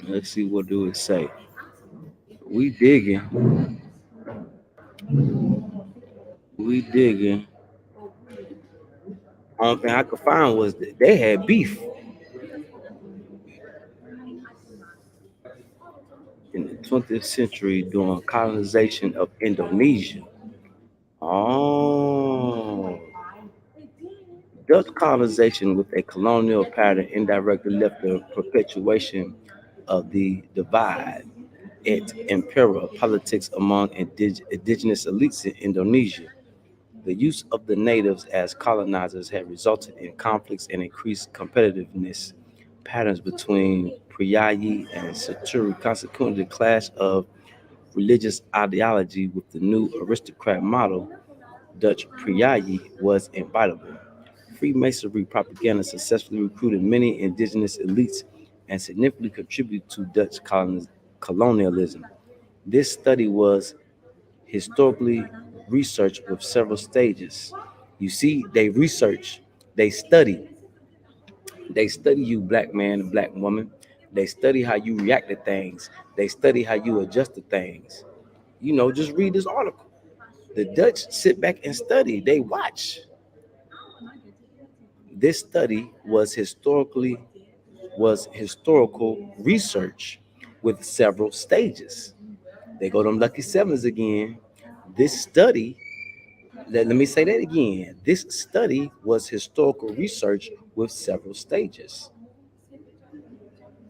Let's see what do it say. We digging. We digging. Only thing I could find was that they had beef in the 20th century during colonization of Indonesia. Oh, Dutch colonization with a colonial pattern indirectly left the perpetuation of the divide at imperial politics among indigenous elites in Indonesia. The use of the natives as colonizers had resulted in conflicts and increased competitiveness patterns between Priyayi and Saturi. Consequently, the clash of religious ideology with the new aristocrat model, Dutch Priyayi, was inevitable. Freemasonry propaganda successfully recruited many indigenous elites and significantly contributed to Dutch colonialism. This study was historically researched with several stages. You see, they research, they study, they study you, black man and black woman. They study how you react to things. They study how you adjust to things. Just read this article. The Dutch sit back and study. They watch. This study was historical research with several stages. They go to them lucky sevens again. This study, let me say that again. This study was historical research with several stages: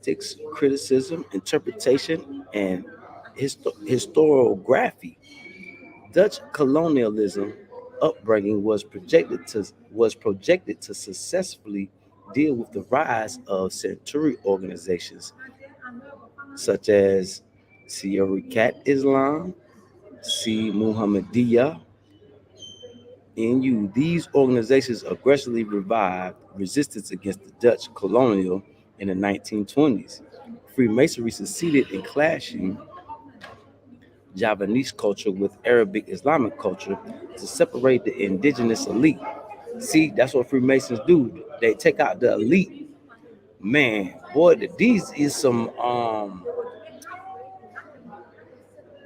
ethics, criticism, interpretation, and historiography. Dutch colonialism upbringing was projected to successfully deal with the rise of century organizations such as Cat Islam, C. Muhammadiyah, NU. These organizations aggressively revived resistance against the Dutch colonial in the 1920s. Freemasonry succeeded in clashing Javanese culture with Arabic Islamic culture to separate the indigenous elite. See, that's what Freemasons do. They take out the elite. Man, boy, these is some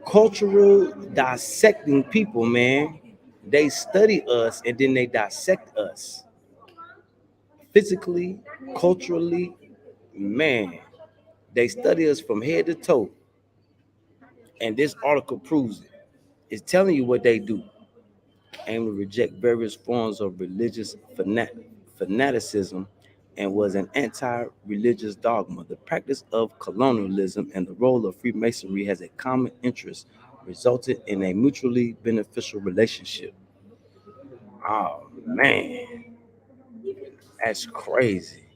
cultural dissecting people, man. They study us and then they dissect us physically, culturally. Man, they study us from head to toe. And this article proves it. It's telling you what they do. Aim to reject various forms of religious fanaticism and was an anti-religious dogma. The practice of colonialism and the role of Freemasonry has a common interest, resulted in a mutually beneficial relationship. Oh man, that's crazy.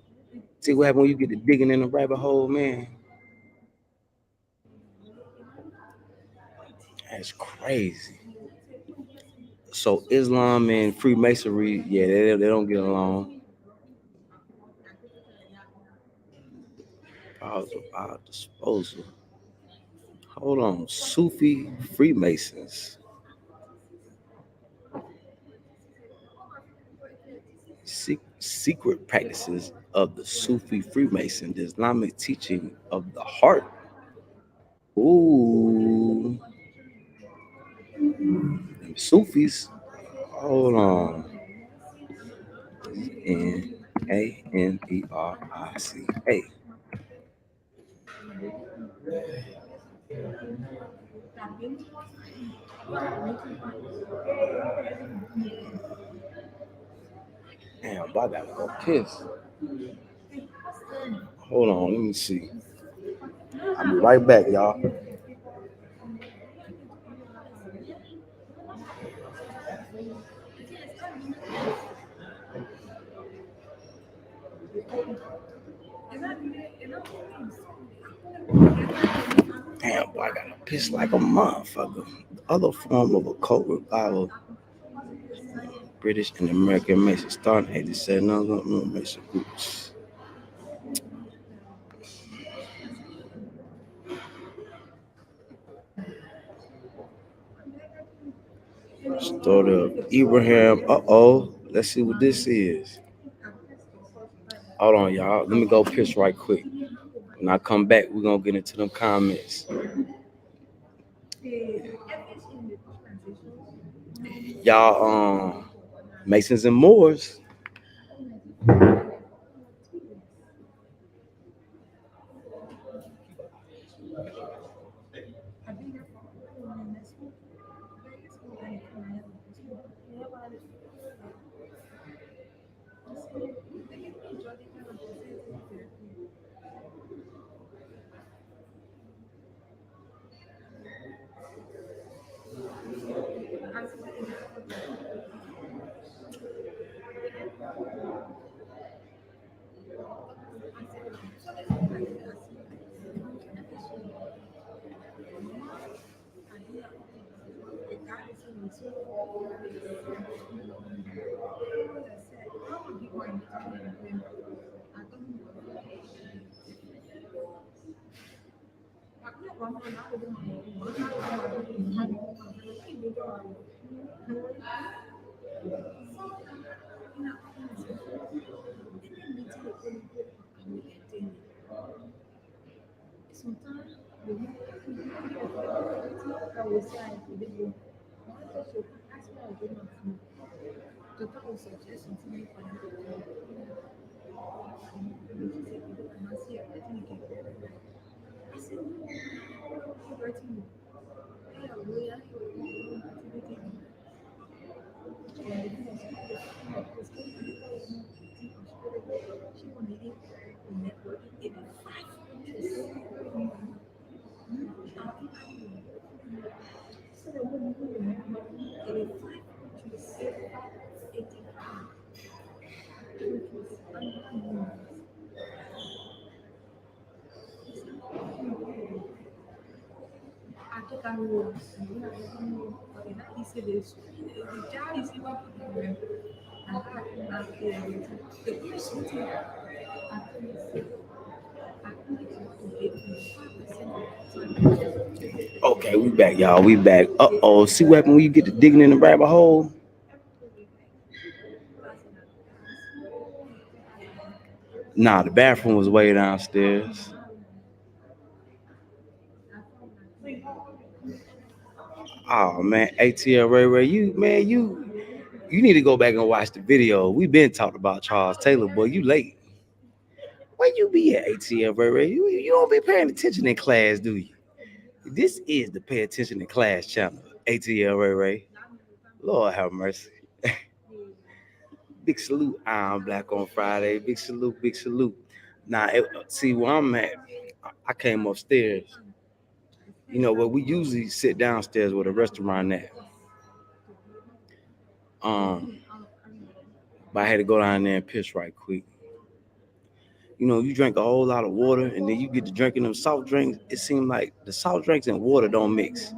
See what happens when you get to digging in the rabbit hole, man? That's crazy. So Islam and Freemasonry, yeah, they don't get along. Powers of our disposal. Hold on, Sufi Freemasons. Secret practices of the Sufi Freemason, the Islamic teaching of the heart. Ooh, them Sufis. Hold on. Nanierica. Damn, but I gotta go piss. Hold on, let me see. I'll be right back, y'all. Damn, boy, I gotta piss like a motherfucker. The other form of occult revival, British and American Masons, starting 87, no Mason groups. Story of Abraham. Let's see what this is. Hold on, y'all. Let me go piss right quick. When I come back, we're gonna get into them comments. Y'all, Masons and Moors. Okay, we back, y'all. We back. See what happened when you get to digging in the rabbit hole? Nah, the bathroom was way downstairs. Oh man, ATL Ray, you need to go back and watch the video. We've been talking about Charles Taylor, boy. You late. Where you be at, ATL Ray? You don't be paying attention in class, do you? This is the Pay Attention in Class channel, ATL Ray. Lord have mercy. Big salute, I'm Black on Friday. Big salute, big salute. Now, see where I'm at. I came upstairs. You know, where we usually sit downstairs with a restaurant at. Um, but I had to go down there and piss right quick. You know, you drink a whole lot of water and then you get to drinking them soft drinks. It seems like the soft drinks and water don't mix.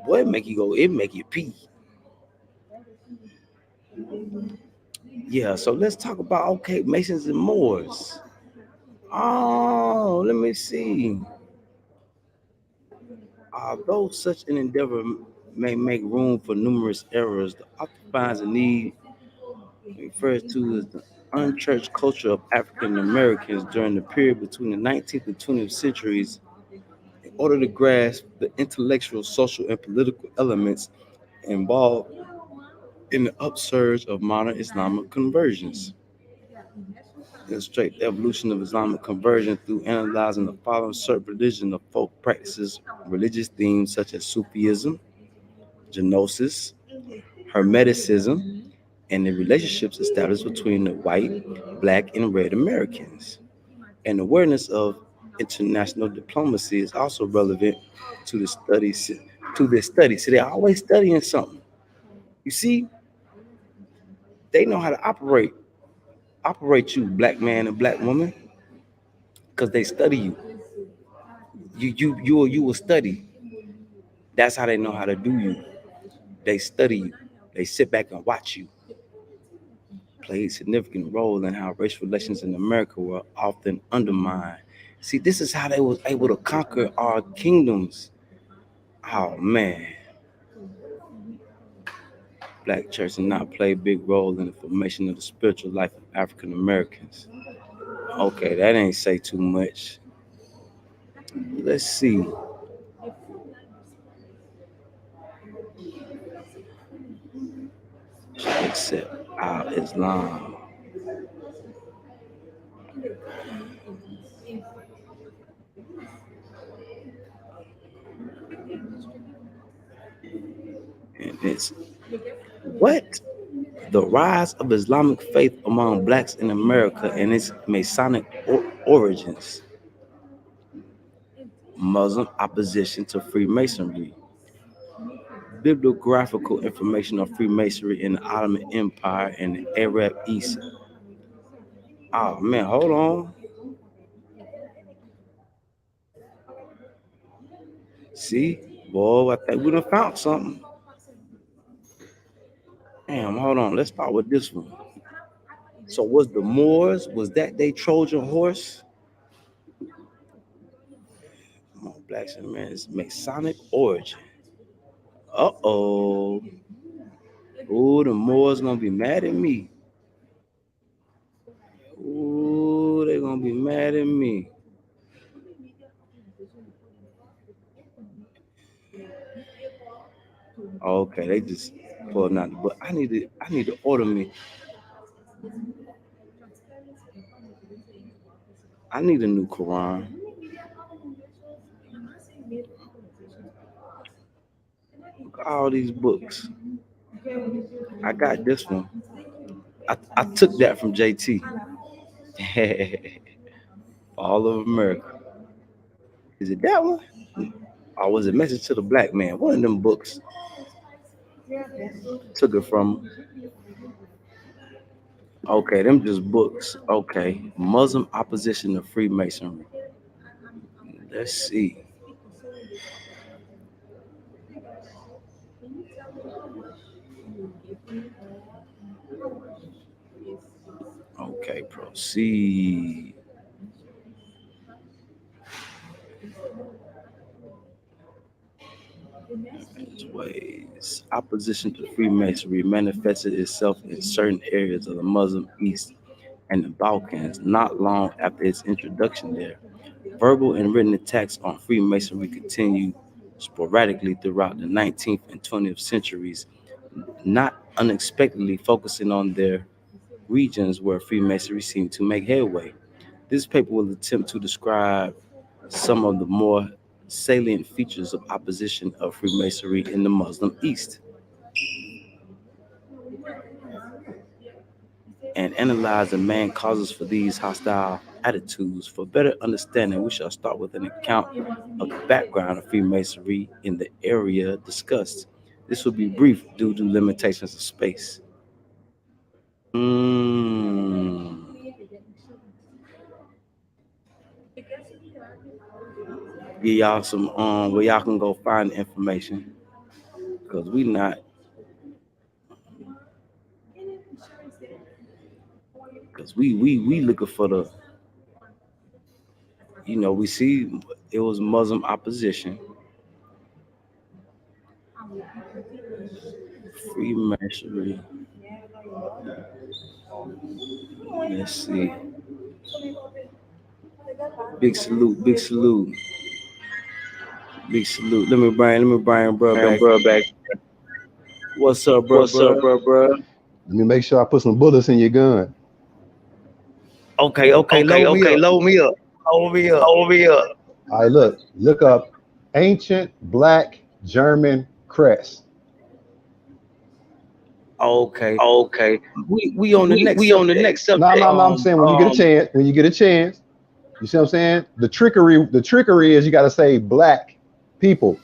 Boy, it make you pee. Yeah, so let's talk about okay, Masons and Moors. Oh, let me see. Although such an endeavor may make room for numerous errors, the author finds a need refers to as the unchurched culture of African Americans during the period between the 19th and 20th centuries in order to grasp the intellectual, social, and political elements involved in the upsurge of modern Islamic conversions. Illustrate the evolution of Islamic conversion through analyzing the following supervision of folk practices, religious themes such as Sufism, Gnosis, Hermeticism, and the relationships established between the white, black, and red Americans. And awareness of international diplomacy is also relevant to the studies to this study. So they're always studying something. You see, they know how to operate you, black man and black woman, because they study you. You will study. That's how they know how to do you. They study you. They sit back and watch you. Played a significant role in how race relations in America were often undermined. See, this is how they was able to conquer our kingdoms. Oh man, black church did not play a big role in the formation of the spiritual life of African Americans. Okay, that ain't say too much. Let's see. Except Islam. And it's what? The rise of Islamic faith among blacks in America and its Masonic origins. Muslim opposition to Freemasonry. Bibliographical information of Freemasonry in the Ottoman Empire and the Arab East. Oh man, hold on. See, boy, I think we done found something. Damn, hold on. Let's start with this one. So was the Moors, was that they Trojan horse? Come on, blacks and men, it's Masonic origin. Uh-oh. Ooh, the Moors gonna be mad at me. Ooh, they gonna be mad at me. Okay, they just pulling out the book. I need to order me. I need a new Quran. Look at all these books. I got this one. I took that from JT. All of America. Is it that one? Or was it Message to the Black Man? One of them books took it from. Okay, them just books. Okay. Muslim opposition to Freemasonry. Let's see. Okay, proceed. Ways. Opposition to Freemasonry manifested itself in certain areas of the Muslim East and the Balkans not long after its introduction there. Verbal and written attacks on Freemasonry continued sporadically throughout the 19th and 20th centuries, not unexpectedly focusing on their regions where Freemasonry seemed to make headway. This paper will attempt to describe some of the more salient features of opposition of Freemasonry in the Muslim East and analyze the main causes for these hostile attitudes. For better understanding, we shall start with an account of the background of Freemasonry in the area discussed. This will be brief due to limitations of space. Mm. Give y'all some where y'all can go find the information because we not Cause we looking for the, we see it was Muslim opposition, Freemasonry. Let's see. Big salute, big salute, big salute. Let me bring bro And back. bro, back. What's up, bro, What's up, bro? bro? Let me make sure I put some bullets in your gun. Okay, Okay, load me okay, up. load me up. Load me up. Load me up. All right, look up ancient black German crest. Okay. Okay. We on the next We on the subject. next No, subject. no, no. I'm saying when you get a chance, you see what I'm saying? The trickery is you got to say black people,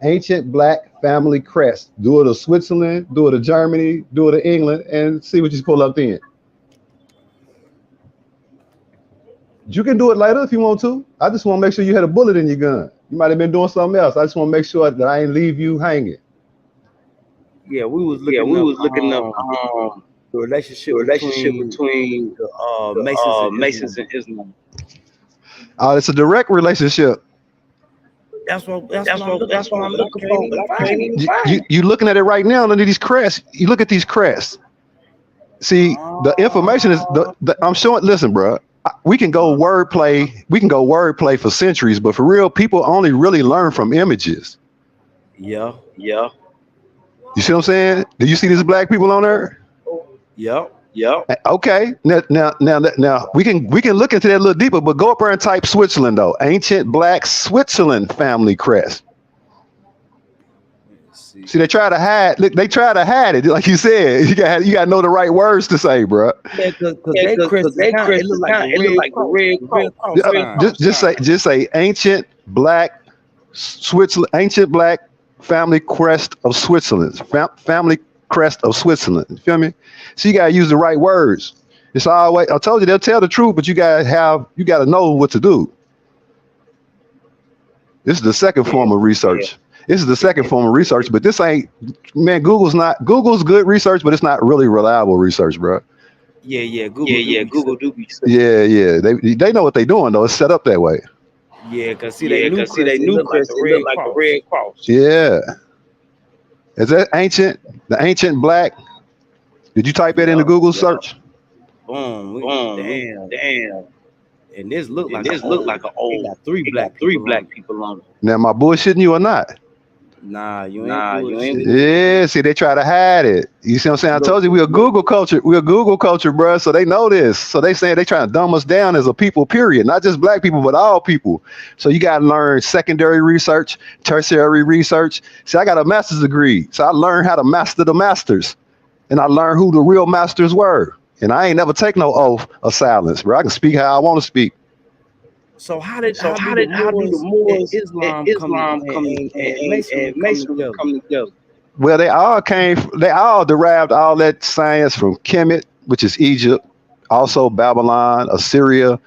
ancient black family crest. Do it to Switzerland, do it to Germany, do it to England, and see what you pull up then. You can do it later if you want to. I just want to make sure you had a bullet in your gun. You might have been doing something else. I just want to make sure that I ain't leave you hanging. Yeah, we was Yeah, looking we up was looking up the the relationship relationship between between the the Masons and Masons Islam. and Islam. It's a direct relationship. That's what I'm looking That's what for, I'm but I looking can't for, but even I can't find it. even You, find you it. you looking at it right now under these crests. You look at these crests. See, the information is Oh, I'm showing. Listen, bro. We can go wordplay. We can go wordplay for centuries, but for real, people only really learn from images. yeah, Yeah. You see what I'm saying? Do you see these black people on there? yep. Yep. Okay. Now we can look into that a little deeper, but go up there and type Switzerland though. Ancient black Switzerland family crest. Let's see. See, they try to hide. Look, they try to hide it, like you said. You got to know the right words to say, bro. Yeah, cause Yeah, they cause crest is they kind. It crest look is like kind. It look like the red cross Just, red sign. cross sign. just say ancient black Switzerland, ancient black family crest of Switzerland, family crest of Switzerland. You feel me? So you gotta use the right words. It's always I told you they'll tell the truth, but you gotta know what to do. This is the second Yeah. form of research. This is the second form of research, but this ain't man. Google's good research, but it's not really reliable research, bro. Yeah. Yeah, Google do yeah. be so. Google do be so. Yeah. They know what they're doing though. It's set up that way. Yeah, cause see they Yeah, new cause see, they crest. It new look like crest. the It look red like a cross. red cross. Yeah. Is that the ancient black? Did you type that into Yep. Google search? Boom. Boom. Damn. Damn. And this look And like an this look old. like an It old. got three It got black three people on black it. people on it. Now, am I bullshitting you or not? Nah, you ain't Nah, you ain't. bullshit. Yeah, see, they try to hide it. You see what I'm saying? I Look, told you we're a Google culture. We're a Google culture, bro. So they know this. So they saying they trying to dumb us down as a people, period. Not just black people, but all people. So you got to learn secondary research, tertiary research. See, I got a master's degree. So I learned how to master the masters. And I learned who the real masters were. And I ain't never take no oath of silence, bro. I can speak how I want to speak. so So how do the how do the Moors and Moors and Islam come Islam come and Masonry and come Masonry together? come together? Well, they all derived all that science from Kemet, which is Egypt, also Babylon, Assyria.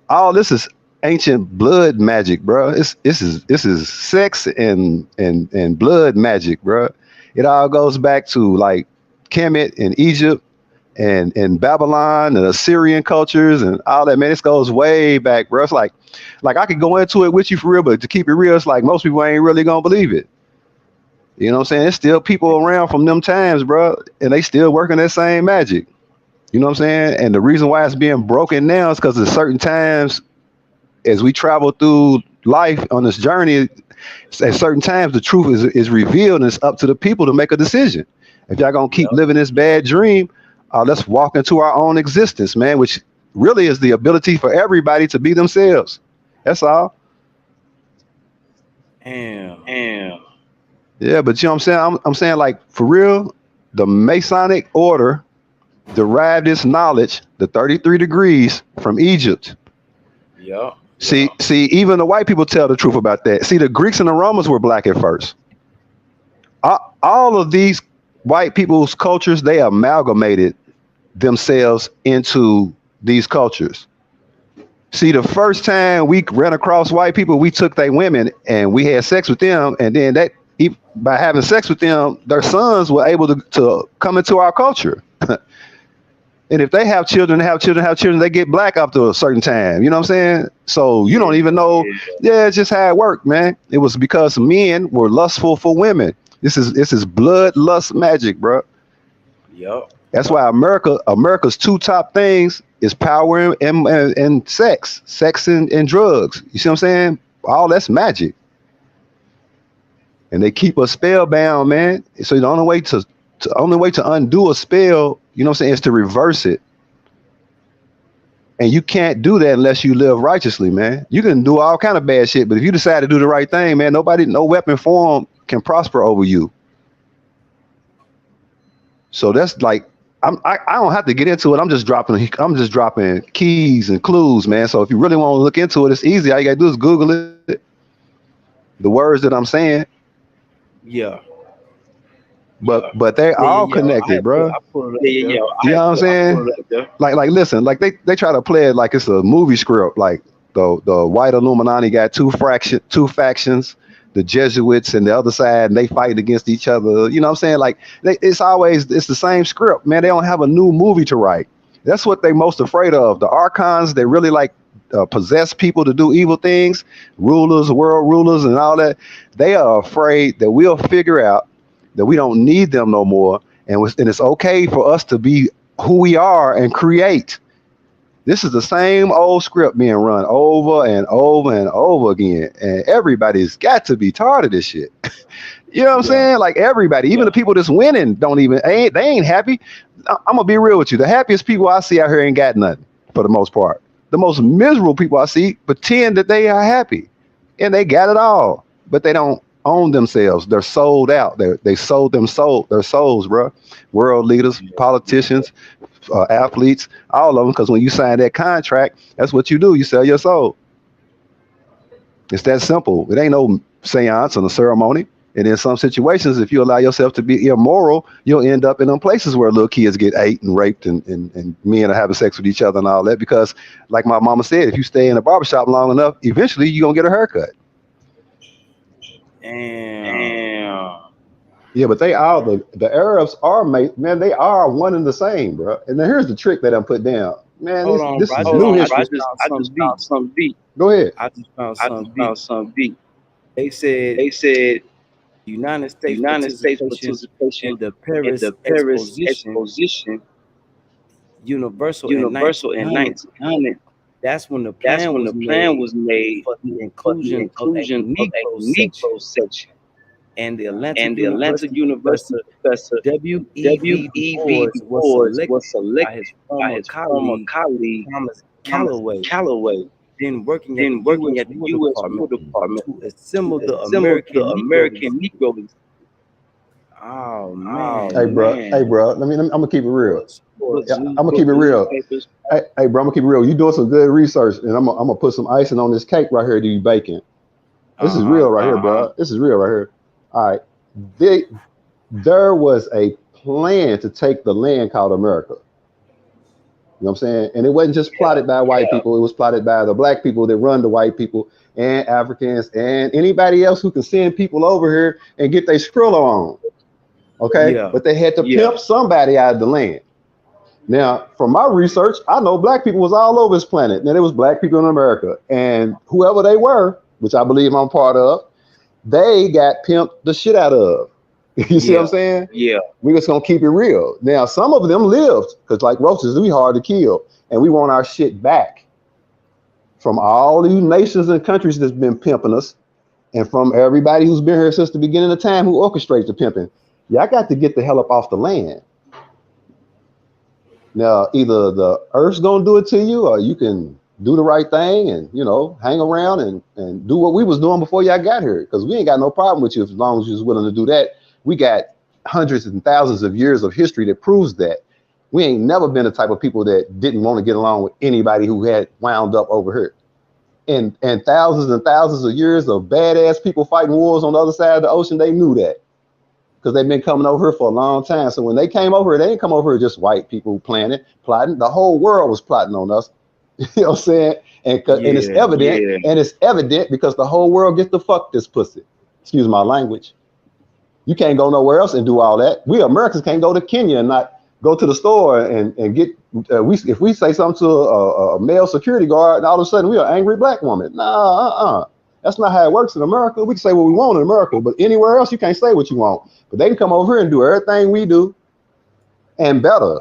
All this is ancient blood magic, bro. This is sex and blood magic, bro. It all goes back to like Kemet and Egypt and Babylon and Assyrian cultures and all that. Man, this goes way back, bro. It's like I could go into it with you for real, but to keep it real, it's like most people ain't really gonna believe it. You know what I'm saying? There's still people around from them times, bro, and they still working that same magic. You know what I'm saying? And the reason why it's being broken now is because at certain times, as we travel through life on this journey, at certain times the truth is revealed, and it's up to the people to make a decision. If y'all gonna keep Yep. living this bad dream, let's walk into our own existence, man. Which really is the ability for everybody to be themselves. That's all. Damn. And Yeah, but you know what I'm saying? I'm saying like for real, the Masonic order derived its knowledge, the 33 degrees, from Egypt. Yep. See, even the white people tell the truth about that. See, the Greeks and the Romans were black at first. All of these white people's cultures, they amalgamated themselves into these cultures. See, the first time we ran across white people, we took their women and we had sex with them, and then by having sex with them, their sons were able to come into our culture. And if they have children, they get black after a certain time. You know what I'm saying? So you Yeah. don't even know. Yeah, it's just how it worked, man. It was because men were lustful for women. This is bloodlust magic, bro. Yup. That's why America's two top things is power and sex and drugs. You see what I'm saying? All that's magic, and they keep us spellbound, man. So the only way to undo a spell, you know what I'm saying, is to reverse it. And you can't do that unless you live righteously, man. You can do all kind of bad shit, but if you decide to do the right thing, man, no weapon form can prosper over you. So that's like, I don't have to get into it. I'm just dropping keys and clues, man. So if you really want to look into it, it's easy. All you gotta do is Google it. The words that I'm saying, Yeah. but they Yeah, yeah, all yeah. connected, bro. I pull it up there. You know what I'm saying? Like listen, like they try to play it like it's a movie script. Like the white Illuminati got two factions, the Jesuits and the other side, and they fight against each other. You know what I'm saying? Like it's the same script, man. They don't have a new movie to write. That's what they most afraid of. The archons, they really like possess people to do evil things, rulers, world rulers, and all that. They are afraid that we'll figure out that we don't need them no more, and it's okay for us to be who we are and create. This is the same old script being run over and over and over again, and everybody's got to be tired of this shit. You know what I'm Yeah. saying? Like everybody, even the people that's winning, they ain't happy. I'm gonna be real with you. The happiest people I see out here ain't got nothing for the most part. The most miserable people I see pretend that they are happy, and they got it all, but they don't own themselves. They're sold out. They sold their souls, bro. World leaders, politicians, athletes, all of them. Because when you sign that contract, that's what you do. You sell your soul. It's that simple. It ain't no seance or a ceremony. And in some situations, if you allow yourself to be immoral, you'll end up in them places where little kids get ate and raped and men are having sex with each other and all that. Because, like my mama said, if you stay in a barbershop long enough, eventually you're going to get a haircut. Damn. Yeah, but the Arabs are man, they are one and the same, bro. And then here's the trick that I'm put down. Man, Hold on, this bro. is new history. I just found some beat. Go ahead. I just found some beat. They said United States participation in the Paris Exposition Universal in 1900. That's when the plan was made for the inclusion of a Negro section. And the Atlanta University professor W.E.B. Du Bois was selected by his former colleague Thomas Calloway, then working at the U.S. War Department, to assemble the American Negro. Oh Hey, man, bro. Hey, bro. I'm gonna keep it real. Sports I'm gonna keep it real. Hey, bro. I'm gonna keep it real. You doing some good research, and I'm gonna put some icing on this cake right here to you baking. This is Uh-huh. real right here, bro. This is real right here. All right. They, there was a plan to take the land called America. You know what I'm saying? And it wasn't just plotted by white people. It was plotted by the black people that run the white people and Africans and anybody else who can send people over here and get their Skrilla on. Okay? Yeah. But they had to pimp somebody out of the land. Now, from my research, I know black people was all over this planet. Now, there was black people in America. And whoever they were, which I believe I'm part of, they got pimped the shit out of. You see what I'm saying? We just gonna keep it real. Now, some of them lived, because like roaches, we hard to kill. And we want our shit back from all these nations and countries that's been pimping us, and from everybody who's been here since the beginning of time who orchestrates the pimping. Y'all got to get the hell up off the land. Now, either the earth's gonna do it to you, or you can do the right thing and hang around and do what we was doing before y'all got here. Because we ain't got no problem with you as long as you was willing to do that. We got hundreds and thousands of years of history that proves that. We ain't never been the type of people that didn't want to get along with anybody who had wound up over here. And thousands of years of badass people fighting wars on the other side of the ocean, they knew that. Because they've been coming over here for a long time. So when they came over here, they didn't come over here just white people planning, plotting. The whole world was plotting on us. You know what I'm saying? And it's evident, and it's evident because the whole world gets to fuck this pussy. Excuse my language. You can't go nowhere else and do all that. We Americans can't go to Kenya and not go to the store and get we if we say something to a male security guard, and all of a sudden we are an angry black woman. Nah, that's not how it works in America. We can say what we want in America, but anywhere else you can't say what you want. But they can come over here and do everything we do and better.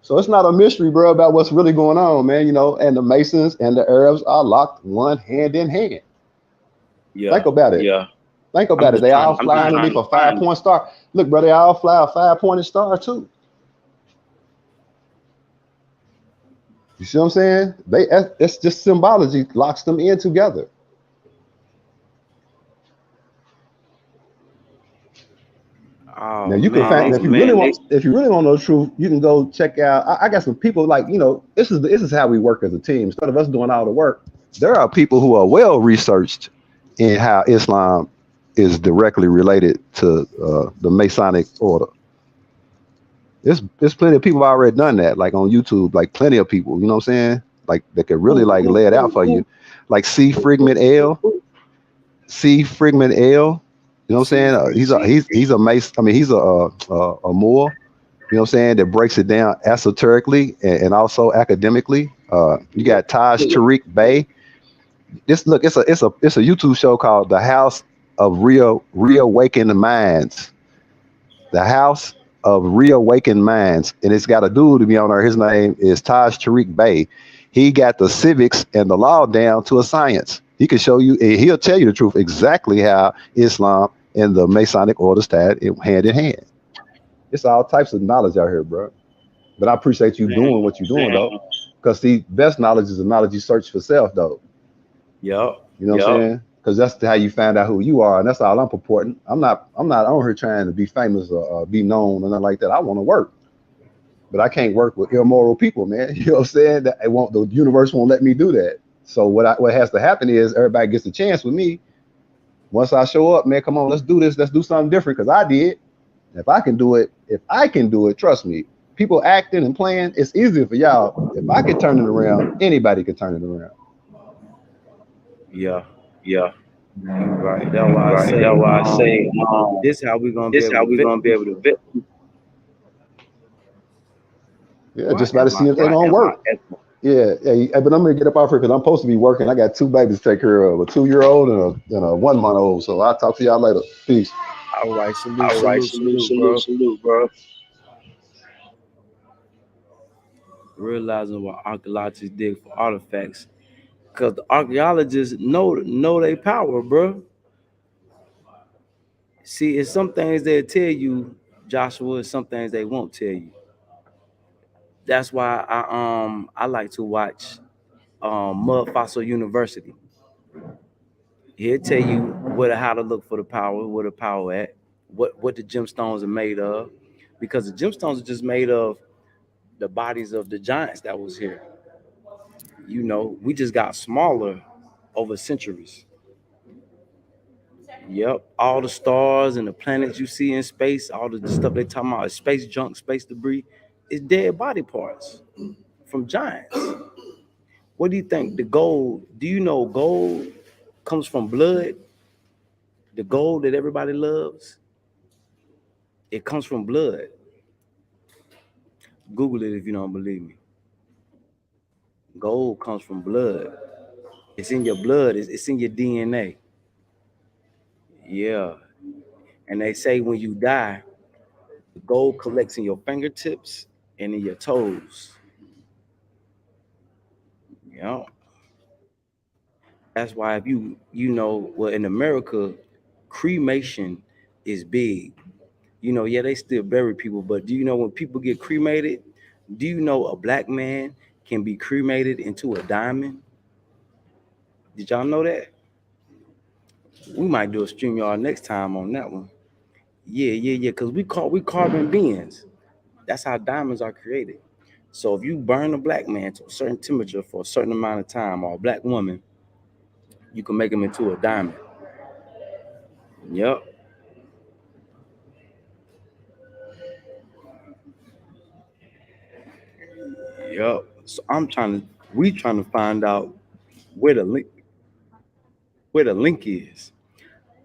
So it's not a mystery, bro, about what's really going on, man. You know, and the Masons and the Arabs are locked one hand in hand. Think Yeah. about it. Think I'm about it. just They trying all to fly find underneath it. a 5 point star. Look, bro, they all fly a 5 pointed star too. You see what I'm saying? It's just symbology locks them in together. Now Oh you can find man, now, if you really want to know the truth, you can go check out. I got some people like this is how we work as a team. Instead of us doing all the work, there are people who are well researched in how Islam is directly related to the Masonic order. There's plenty of people already done that, like on YouTube, like plenty of people. You know what I'm saying? Like that could really like lay it out for you. Like C. Frigman L. You know what I'm see, saying? He's a Mason. I mean, he's a Moor. You know what I'm saying? That breaks it down esoterically and also academically. You got Taj Tariq Bey. This look, it's a YouTube show called The House of Reawakened Minds. The House of Reawakened Minds, and it's got a dude to be on there. His name is Taj Tariq Bey. He got the civics and the law down to a science. He can show you, and he'll tell you the truth exactly how Islam and the Masonic orders tied hand in hand. It's all types of knowledge out here, bro. But I appreciate you doing what you're doing, though. Because the best knowledge is the knowledge you search for self, though. yup. You know what I'm saying? Because that's how you find out who you are, and that's all I'm purporting. I'm not on here trying to be famous or be known or nothing like that. I want to work, but I can't work with immoral people, man. You know what I'm saying? That it won't. The universe won't let me do that. So what has to happen is everybody gets a chance with me. Once I show up, man, come on, let's do this. Let's do something different. Because I did. If I can do it, trust me. People acting and playing, it's easier for y'all. If I can turn it around, anybody can turn it around. Yeah, you right. That's why I say, this how we gonna be able to vet people. Yeah, Why just about to am I see if they're gonna echoing? work. Yeah, hey, but I'm gonna get up off here because I'm supposed to be working. I got two babies to take care of, a 2 year old and a 1 month old. So I'll talk to y'all later. Peace. All right, salute, bro. Realizing what archaeologists dig for artifacts, because the archaeologists know their power, bro. See, it's some things they'll tell you, Joshua, and some things they won't tell you. That's why I like to watch Mud Fossil University. He'll tell you how to look for the power, where the power at, what the gemstones are made of, because the gemstones are just made of the bodies of the giants that was here. We just got smaller over centuries. Yep, all the stars and the planets you see in space, all the stuff they talking about, is space junk, space debris, is dead body parts from giants. What do you think? The gold? Do you know gold comes from blood? The gold that everybody loves, it comes from blood. Google it if you don't believe me. Gold comes from blood. It's in your blood. It's in your DNA. Yeah, and they say when you die, the gold collects in your fingertips and in your toes. You know, that's why if well, in America, cremation is big. Yeah, they still bury people, but do you know when people get cremated? Do you know a black man can be cremated into a diamond? Did y'all know that? We might do a stream y'all next time on that one. Yeah. Cause we carbon beings. That's how diamonds are created. So if you burn a black man to a certain temperature for a certain amount of time, or a black woman, you can make them into a diamond. Yep, yep. So we trying to find out where the link, is.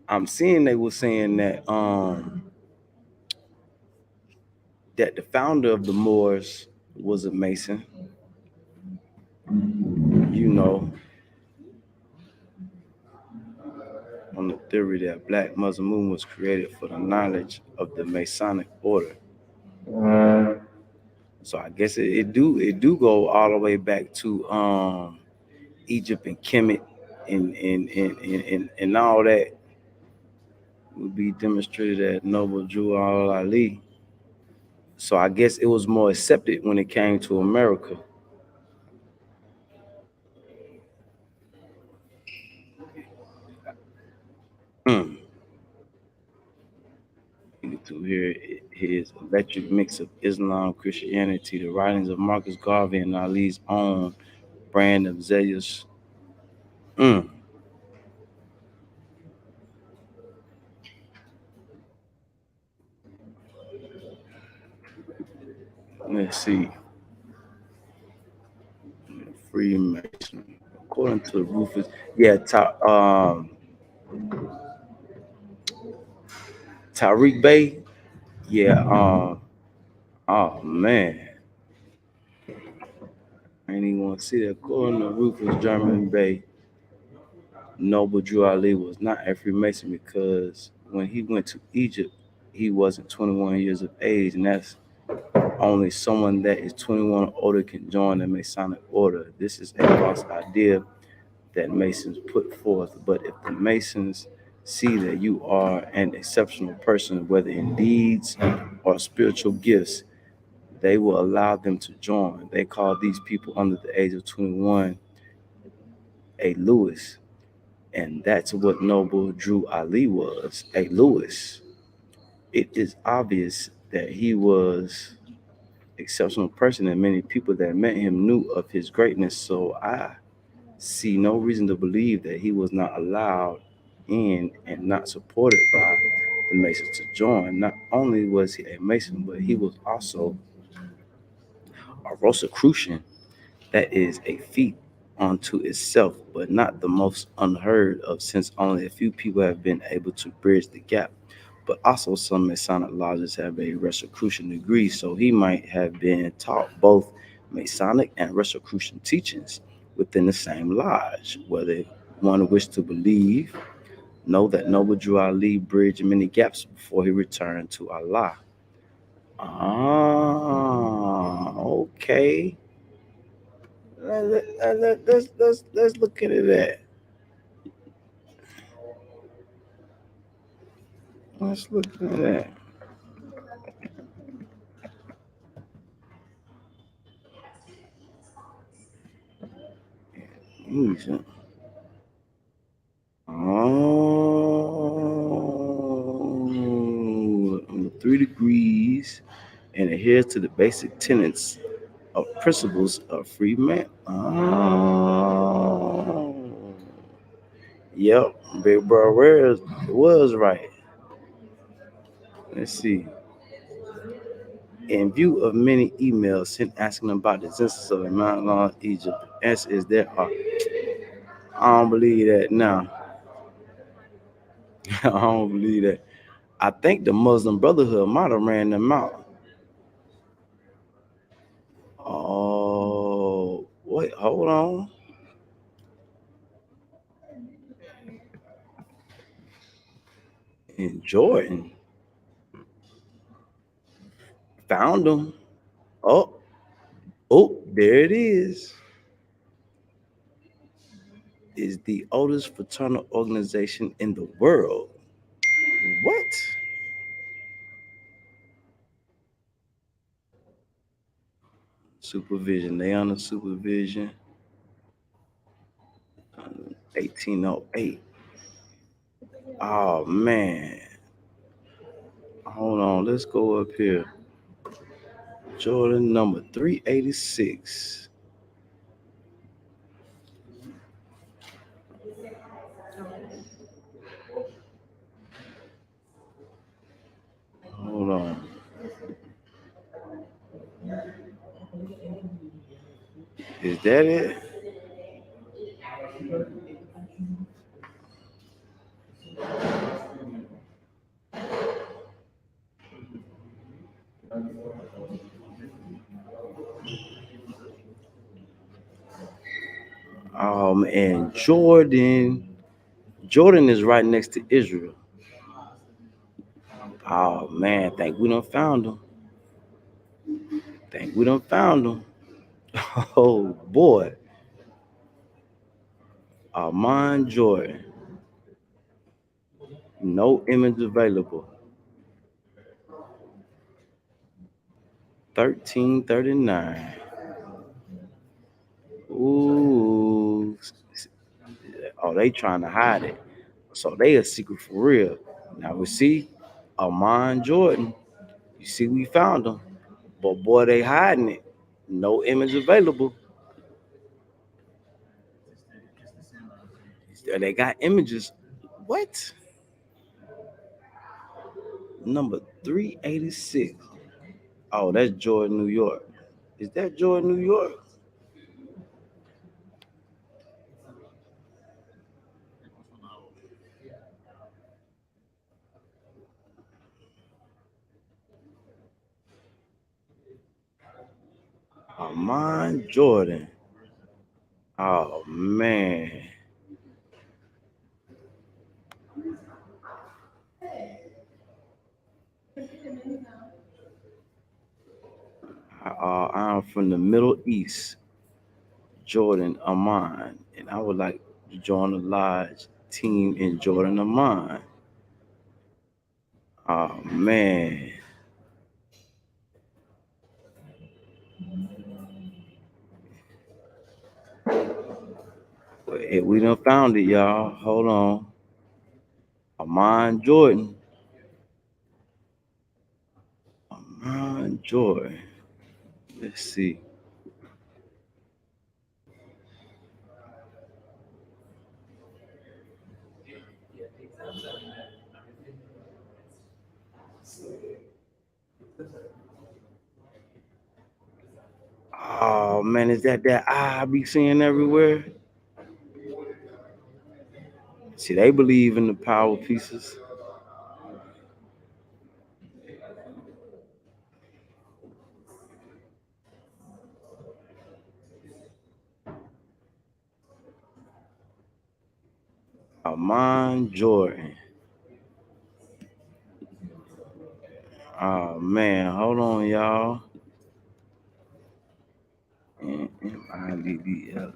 I'm seeing they were saying that that the founder of the Moors was a Mason. You know, on the theory that Black Muslim movement was created for the knowledge of the Masonic order. So I guess it do go all the way back to Egypt and Kemet and all that would be demonstrated at Noble Drew Al Ali. So I guess it was more accepted when it came to America. Mm. To hear his electric mix of Islam, Christianity, the writings of Marcus Garvey, and Ali's own brand of zealous. Mm. Let's see. Freemason. According to Rufus, yeah, Tariq Bey. Yeah. Oh man, I ain't even want to see that. According to Rufus German Bey, Noble Drew Ali was not a Freemason because when he went to Egypt, he wasn't 21 years of age, and that's only someone that is 21 or older can join the Masonic order. This is a false idea that Masons put forth. But if the Masons see that you are an exceptional person, whether in deeds or spiritual gifts, they will allow them to join. They call these people under the age of 21 a Lewis. And that's what Noble Drew Ali was, a Lewis. It is obvious that he was exceptional person and many people that met him knew of his greatness. So I see no reason to believe that he was not allowed in and not supported by the Masons to join. Not only was he a Mason, but he was also a Rosicrucian. That is a feat unto itself, but not the most unheard of, since only a few people have been able to bridge the gap. But also, some Masonic lodges have a Rosicrucian degree, so he might have been taught both Masonic and Rosicrucian teachings within the same lodge. Whether one wished to believe, know that Noble Drew Ali bridged many gaps before he returned to Allah. Ah, okay. Let's look into that. Let's look into that. Easy. Oh, on the 3 degrees and adheres to the basic tenets of principles of free man. Oh, yep, Big Bro was right. Let's see. In view of many emails sent asking about the existence of a Mount Long Egypt, the answer is there are. I don't believe that now. I don't believe that. I think the Muslim Brotherhood might have ran them out. Oh, wait, hold on. In Jordan, found them. Oh, oh, there it is. Is the oldest fraternal organization in the world. What? Supervision. They under supervision. 1808. Oh man. Hold on. Let's go up here. Jordan number 386. Hold on. Is that it? And Jordan is right next to Israel. Oh man, think we done found them. Think we done found them. Oh boy, Armand Jordan. No image available. 1339. Ooh. Oh, they trying to hide it. So they a secret for real. Now we see Armand Jordan. You see, we found him. But boy, they hiding it. No image available. They got images. What? Number 386. Oh, that's Jordan, New York. Is that Jordan, New York? Armand Jordan. Oh man. I'm from the Middle East, Jordan Amman, and I would like to join a large team in Jordan Amman. Oh man, we done found it, y'all. Hold on, Amman Jordan, Amman Jordan. Let's see. Oh man, is that I be seeing everywhere? See, they believe in the power pieces. Amman Jordan. Oh man, hold on, y'all. Middle.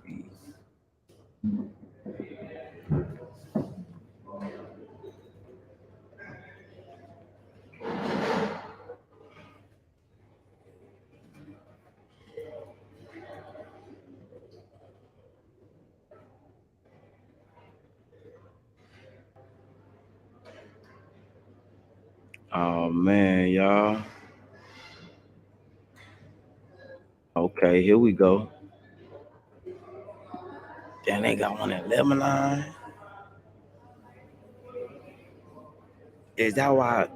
Oh man, y'all. Okay, here we go. Then they got one in Lebanon. Is that why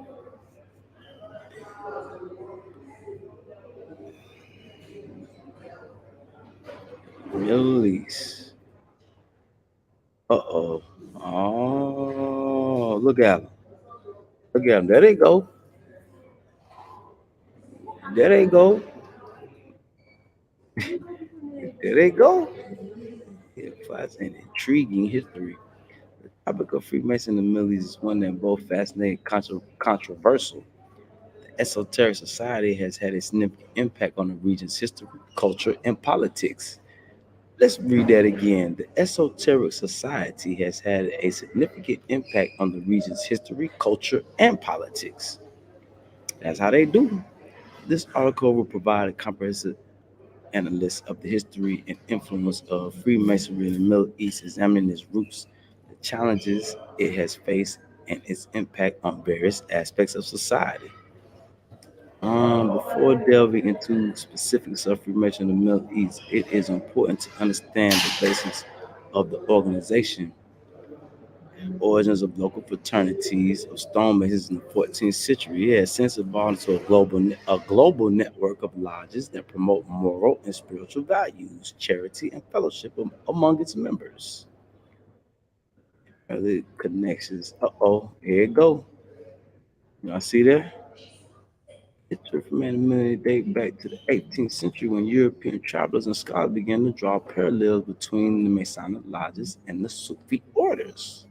Middle East? Uh-oh. Oh, look at them. Look at them. There they go. There they go. There they go. It provides an intriguing history. The topic of Freemason in the Middle East is one that both fascinating and controversial. The esoteric society has had a significant impact on the region's history, culture, and politics. Let's read that again. The esoteric society has had a significant impact on the region's history, culture, and politics. That's how they do. This article will provide a comprehensive analysis of the history and influence of Freemasonry in the Middle East, examining its roots, the challenges it has faced, and its impact on various aspects of society. Before delving into specifics of Freemasonry in the Middle East, it is important to understand the basics of the organization, origins of local fraternities of stonemasons in the 14th century. It has since evolved into a global network of lodges that promote moral and spiritual values, charity, and fellowship among its members. Early connections. Uh oh, here it go. Y'all see there? History for many millennia date back to the 18th century when European travelers and scholars began to draw parallels between the Masonic lodges and the Sufi orders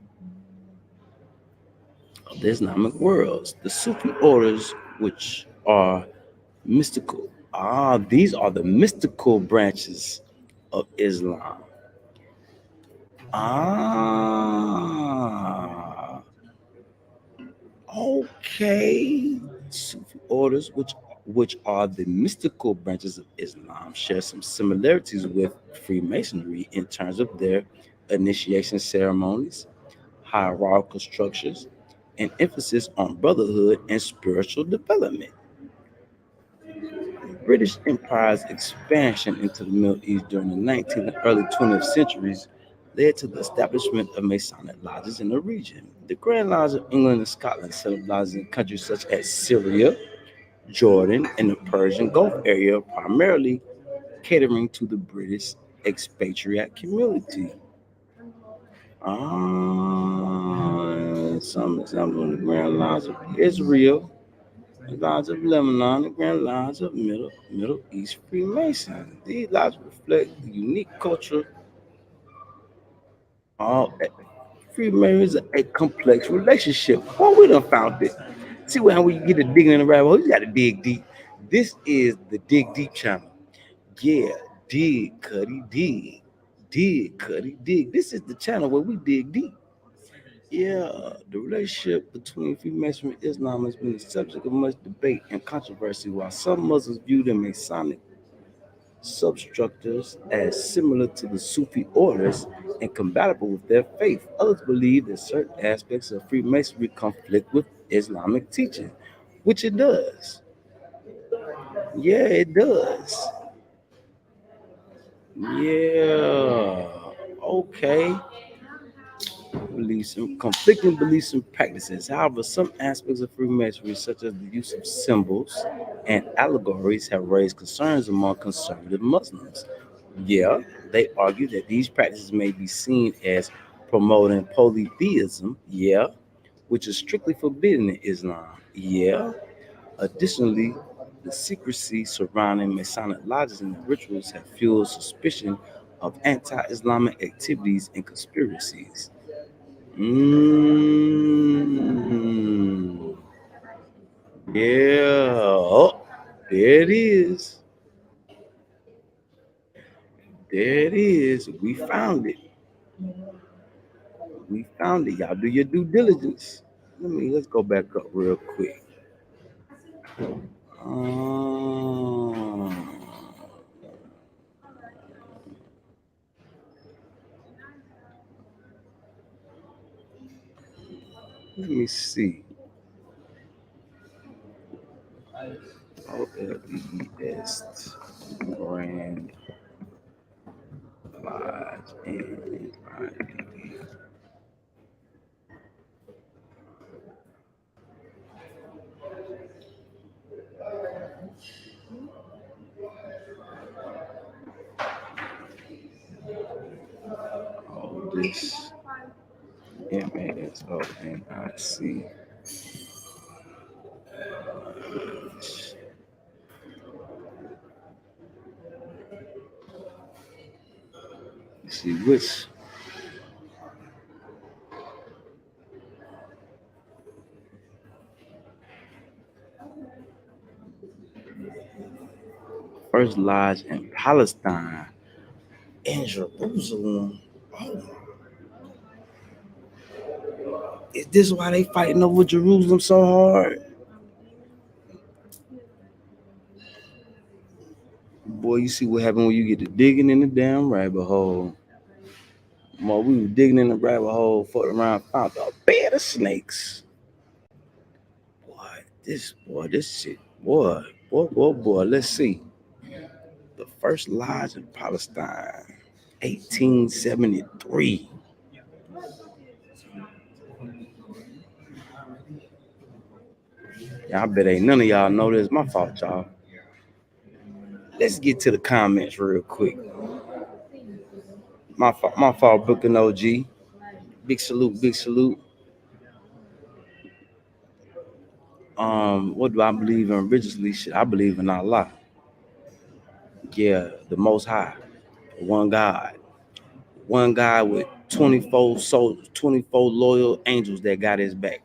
of the Islamic worlds. The Sufi orders, which are mystical, these are the mystical branches of Islam. Ah, okay. Sufi orders, which are the mystical branches of Islam, share some similarities with Freemasonry in terms of their initiation ceremonies, hierarchical structures, and emphasis on brotherhood and spiritual development. British Empire's expansion into the Middle East during the 19th and early 20th centuries led to the establishment of Masonic lodges in the region. The Grand Lodge of England and Scotland set up lodges in countries such as Syria, Jordan, and the Persian Gulf area, primarily catering to the British expatriate community. Some examples of the Grand Lodge of Israel, the Lodge of Lebanon, the Grand Lodge of Middle East Freemasons. These lodges reflect the unique culture of Freemasons is a complex relationship. Well, we done found it. See, when you get to digging in the rabbit hole, you got to dig deep. This is the Dig Deep channel. Yeah, dig, Cuddy, dig. Dig, Cuddy, dig. This is the channel where we dig deep. Yeah, the relationship between Freemasonry and Islam has been the subject of much debate and controversy. While some Muslims view the Masonic substructures as similar to the Sufi orders and compatible with their faith, others believe that certain aspects of Freemasonry conflict with Islamic teaching, which it does. Yeah, it does. Yeah. Okay. Beliefs and conflicting beliefs and practices. However, some aspects of Freemasonry, such as the use of symbols and allegories, have raised concerns among conservative Muslims. Yeah, they argue that these practices may be seen as promoting polytheism. Yeah, which is strictly forbidden in Islam. Yeah. Additionally, the secrecy surrounding Masonic lodges and rituals have fueled suspicion of anti-Islamic activities and conspiracies. Mm, yeah. Oh, there it is. There it is. We found it. We found it. Y'all do your due diligence. Let's go back up real quick. Um, Let me see. OLES Grand Lodge and all this MASONIC. See which first lodge in Palestine, in Jerusalem. Oh, is this why they fighting over Jerusalem so hard? Boy, you see what happened when you get to digging in the damn rabbit hole. Boy, we were digging in the rabbit hole, fucked around, found a bed of snakes. This shit, boy. Let's see. The first lodge in Palestine, 1873. Y'all bet ain't none of y'all know this. My fault, y'all. Let's get to the comments real quick. My fault, Booking OG. Big salute, big salute. What do I believe in religiously? Shit, I believe in Allah. Yeah, the Most High, one God, one God with 24 souls, 24 loyal angels that got his back.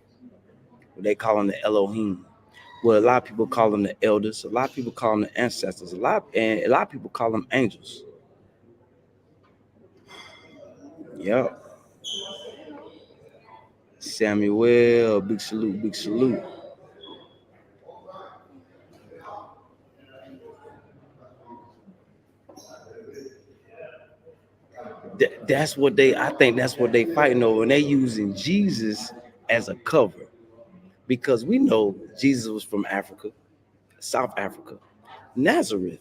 They call him the Elohim. Well, a lot of people call them the elders. A lot of people call them the ancestors. A lot of people call them angels. Yep. Samuel, big salute, big salute. That's what they. I think that's what they fighting over, and they using Jesus as a cover because we know Jesus was from Africa, South Africa, Nazareth.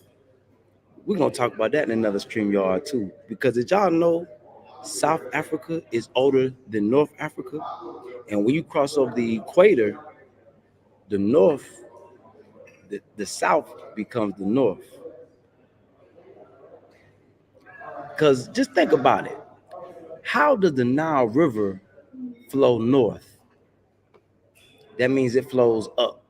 We're gonna talk about that in another stream yard too, because did y'all know South Africa is older than North Africa, and when you cross over the equator, the North, the South becomes the North. Because just think about it. How does the Nile River flow north? That means it flows up.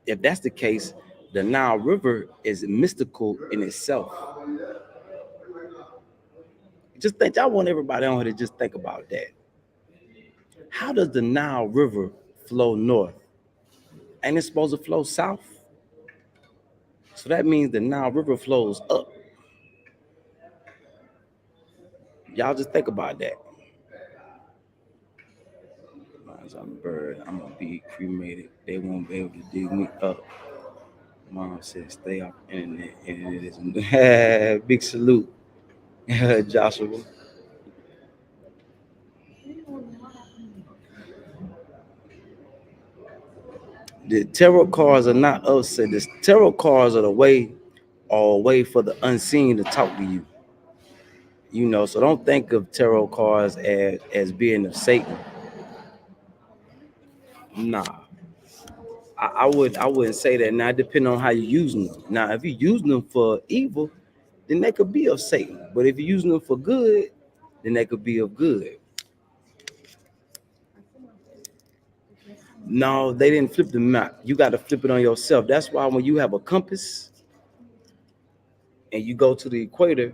If that's the case, the Nile River is mystical in itself. Just think, I want everybody on here to just think about that. How does the Nile River flow north? Ain't it supposed to flow south? So that means the Nile River flows up. Y'all just think about that. Mine's on a bird. I'm gonna be cremated. They won't be able to dig me up. Mom said, "Stay off the internet." And it is big salute, Joshua. The tarot cards are not us. The tarot cards are a way for the unseen to talk to you. You know, so don't think of tarot cards as being of Satan. Nah, I wouldn't say that. Now, depending on how you're using them. Now, if you're using them for evil, then they could be of Satan. But if you're using them for good, then they could be of good. No, they didn't flip the map. You got to flip it on yourself. That's why when you have a compass and you go to the equator,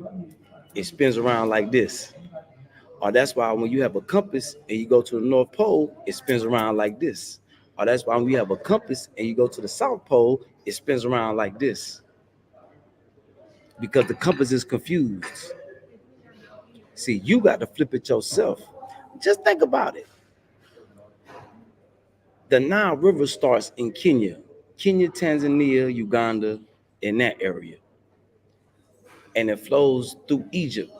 it spins around like this. Or that's why when you have a compass and you go to the North Pole, it spins around like this. Or that's why when you have a compass and you go to the South Pole, it spins around like this. Because the compass is confused. See, you got to flip it yourself. Just think about it. The Nile River starts in Kenya, Tanzania, Uganda, in that area. And it flows through Egypt.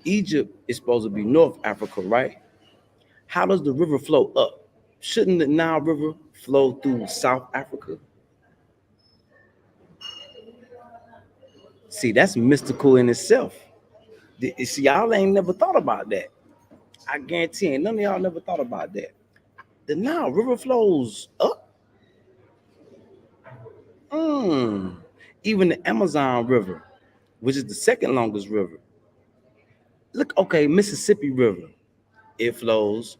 Egypt is supposed to be North Africa, right? How does the river flow up? Shouldn't the Nile River flow through South Africa? See, that's mystical in itself. See, y'all ain't never thought about that. I guarantee none of y'all never thought about that. The Nile River flows up. Mm. Even the Amazon River, which is the second longest river. Look, okay, Mississippi River. It flows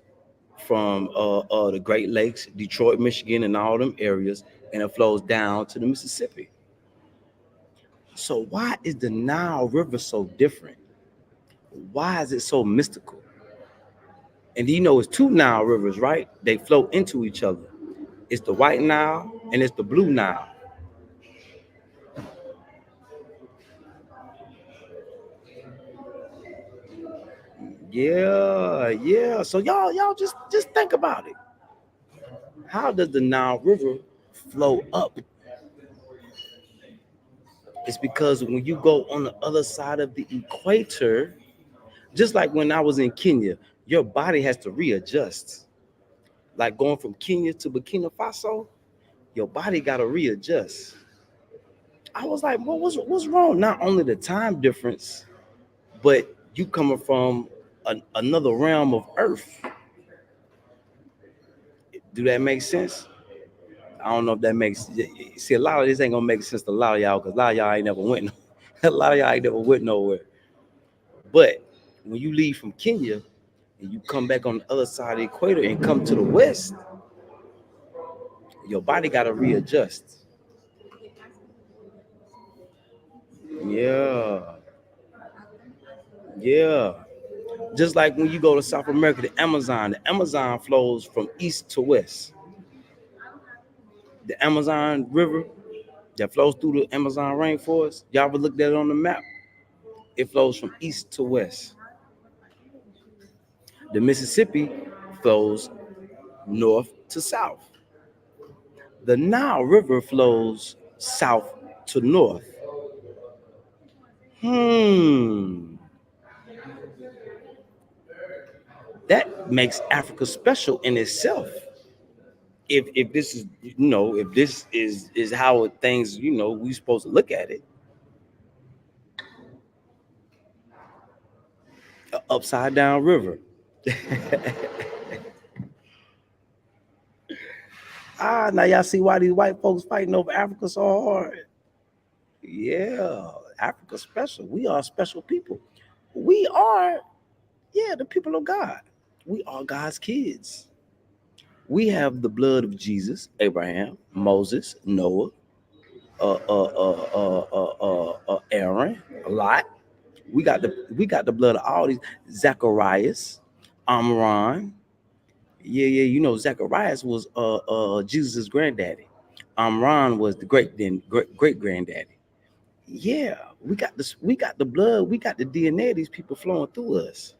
from the Great Lakes, Detroit, Michigan, and all them areas, and it flows down to the Mississippi. So why is the Nile River so different? Why is it so mystical? And you know, it's two Nile rivers, right? They flow into each other. It's the White Nile and it's the Blue Nile. Yeah, yeah. So y'all just think about it. How does the Nile River flow up? It's because when you go on the other side of the equator, just like when I was in Kenya, your body has to readjust. Like going from Kenya to Burkina Faso, your body got to readjust. I was like, what's wrong? Not only the time difference, but you coming from another realm of Earth. Do that make sense? I don't know if that makes. See, a lot of this ain't gonna make sense to a lot of y'all because a lot of y'all ain't never went. A lot of y'all ain't never went nowhere. But when you leave from Kenya and you come back on the other side of the equator and come to the west, Your body got to readjust. Yeah, yeah. Just like when you go to South America, the Amazon flows from east to west. The Amazon River that flows through the Amazon rainforest, y'all ever looked at it on the map? It flows from east to west. The Mississippi flows north to south. The Nile River flows south to north. Hmm. That makes Africa special in itself. If this is if this is how things we supposed to look at it, a upside down river. Now y'all see why these white folks fighting over Africa so hard. Yeah, Africa special. We are special people. We are, yeah, the people of God. We are God's kids. We have the blood of Jesus, Abraham, Moses, Noah, Aaron, a lot. We got the blood of all these Zacharias, Amram. Yeah, yeah. Zacharias was Jesus' granddaddy. Amram was the great granddaddy. Yeah, we got this. We got the blood. We got the DNA of these people flowing through us.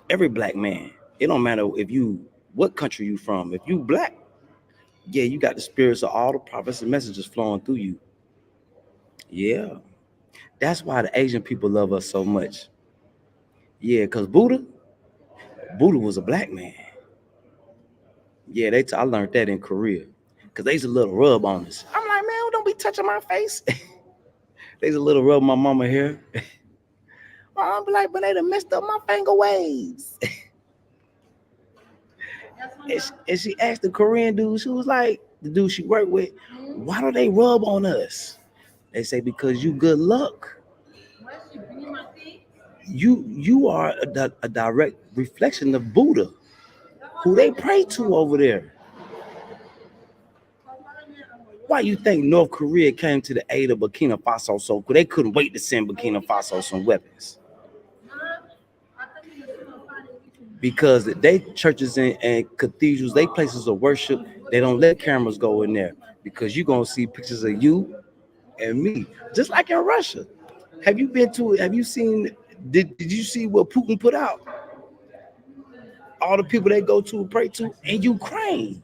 Every black man. It don't matter if you what country you from. If you black, yeah, you got the spirits of all the prophets and messages flowing through you. Yeah, that's why the Asian people love us so much. Yeah, because Buddha was a black man. Yeah, I learned that in Korea. Because they used to little rub on us. I'm like, man, don't be touching my face. They used to little rub my mama hair. I'm like, but they done messed up my finger waves. And she asked the Korean dude, she was like, the dude she worked with, why do they rub on us? They say, because you good luck. You are a direct reflection of Buddha, who they pray to over there. Why you think North Korea came to the aid of Burkina Faso so they couldn't wait to send Burkina Faso some weapons? Because they churches and cathedrals, they places of worship, they don't let cameras go in there because you're gonna see pictures of you and me, just like in Russia. Have you seen? Did you see what Putin put out? All the people they go to and pray to in Ukraine.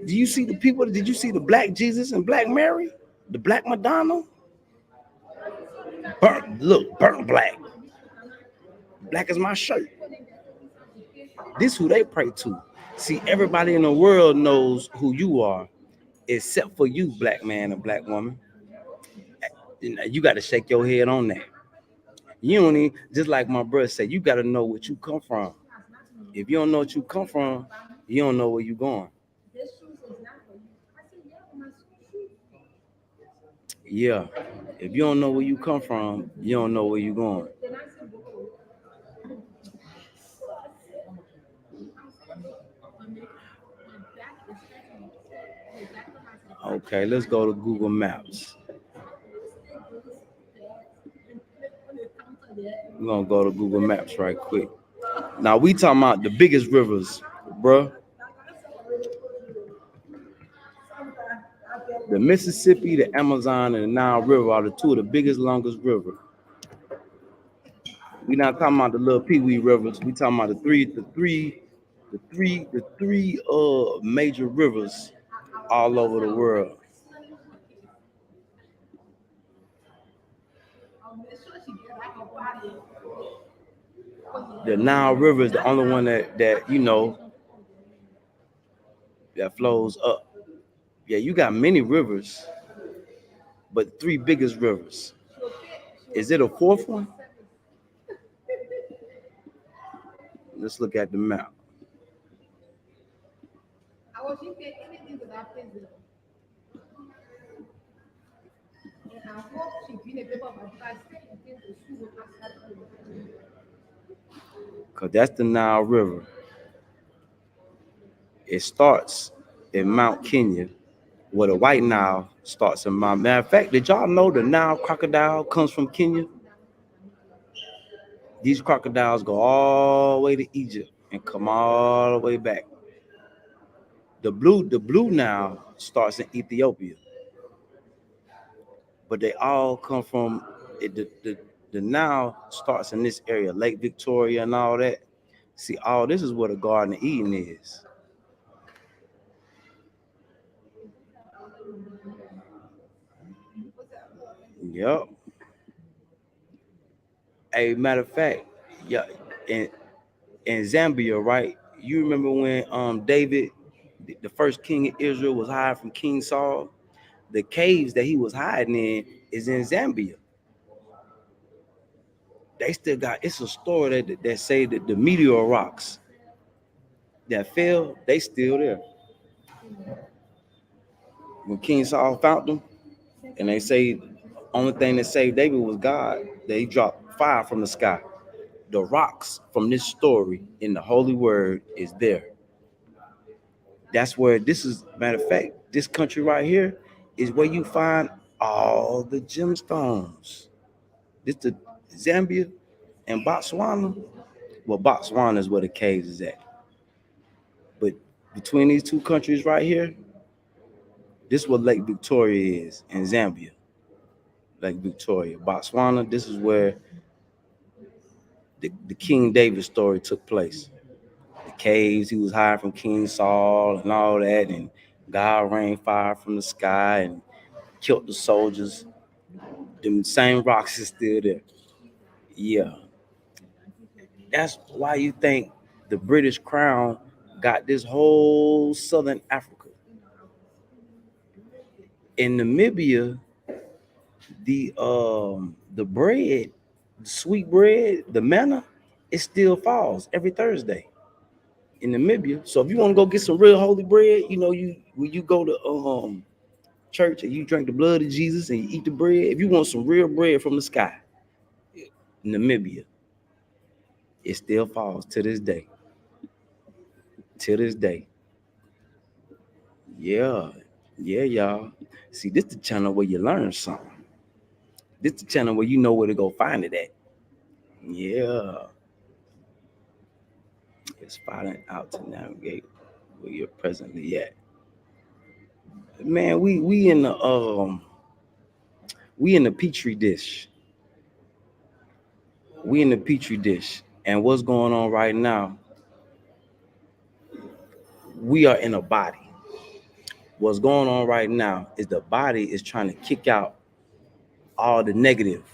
Do you see the people? Did you see the black Jesus and black Mary, the black Madonna? Burnt black. Black as my shirt. This who they pray to. See, everybody in the world knows who you are, except for you, black man and black woman. You got to shake your head on that. You don't even, just like my brother said, you got to know what you come from. If you don't know what you come from, you don't know where you're going. Yeah. If you don't know where you come from, you don't know where you're going. Okay, let's go to Google Maps. We're gonna go to Google Maps right quick. Now we talking about the biggest rivers, bruh. The Mississippi, the Amazon, and the Nile River are the two of the biggest, longest rivers. We not talking about the little Pee Wee rivers. We talking about the three major rivers all over the world. The Nile River is the only one that flows up. Yeah, you got many rivers, but three biggest rivers. Is it a fourth one? Let's look at the map. Cause that's the Nile River. It starts in Mount Kenya, where the White Nile starts in Mount. Matter of fact, did y'all know the Nile crocodile comes from Kenya? These crocodiles go all the way to Egypt and come all the way back. The blue Nile starts in Ethiopia, but they all come from the Nile starts in this area, Lake Victoria and all that. See, all this is what a Garden of Eden is. Yep. A matter of fact, yeah, in in Zambia, right? You remember when David, the first king of Israel, was hiding from King Saul? The caves that he was hiding in is in Zambia. They still got it's a story that say that the meteor rocks that fell, they still there. When King Saul found them, and they say only thing that saved David was God, that he dropped fire from the sky. The rocks from this story in the holy word is there. That's where this is. Matter of fact, this country right here is where you find all the gemstones. This the Zambia and Botswana. Well, Botswana is where the caves is at. But between these two countries right here, this is what Lake Victoria is in Zambia. Lake Victoria, Botswana. This is where the King David story took place. The caves, he was hiding from King Saul and all that, and God rained fire from the sky and killed the soldiers. Them same rocks is still there. Yeah, that's why you think the British Crown got this whole Southern Africa. In Namibia, the bread, the sweet bread, the manna, it still falls every Thursday in Namibia. So if you want to go get some real holy bread, you know, you when you go to church and you drink the blood of Jesus and you eat the bread, if you want some real bread from the sky, Namibia, it still falls to this day. To this day. Yeah. Yeah, y'all. See, this the channel where you learn something. This the channel where you know where to go find it at. Yeah. It's finding out to navigate where you're presently at. Man, we in the petri dish. We in the petri dish. And what's going on right now? We are in a body. What's going on right now is the body is trying to kick out all the negative.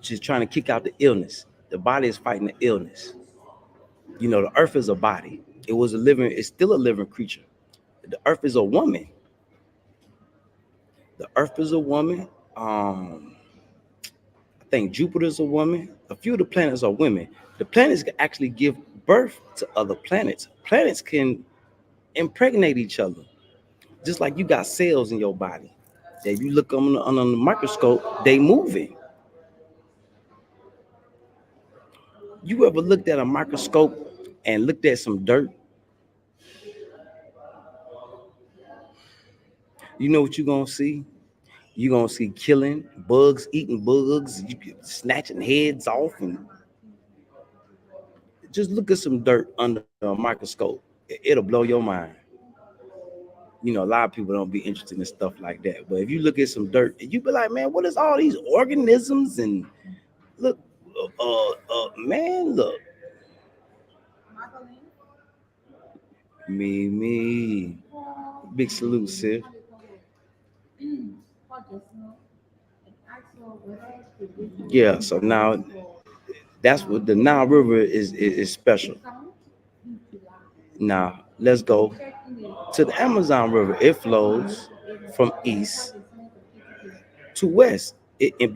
She's trying to kick out the illness. The body is fighting the illness. You know, the earth is a body. It's still a living creature. The earth is a woman. The earth is a woman. I think Jupiter's a woman. A few of the planets are women. The planets can actually give birth to other planets. Planets can impregnate each other. Just like you got cells in your body. That if you look under the microscope, they moving. You ever looked at a microscope and looked at some dirt? You know what you're gonna see? You're gonna see killing, bugs eating bugs, snatching heads off, and just look at some dirt under a microscope. It'll blow your mind. You know, a lot of people don't be interested in stuff like that. But if you look at some dirt, you be like, man, what is all these organisms? And look, man, look, me, big salute, sis. Yeah, so now that's what the Nile River is special. Now let's go to the Amazon River. It flows from east to west. It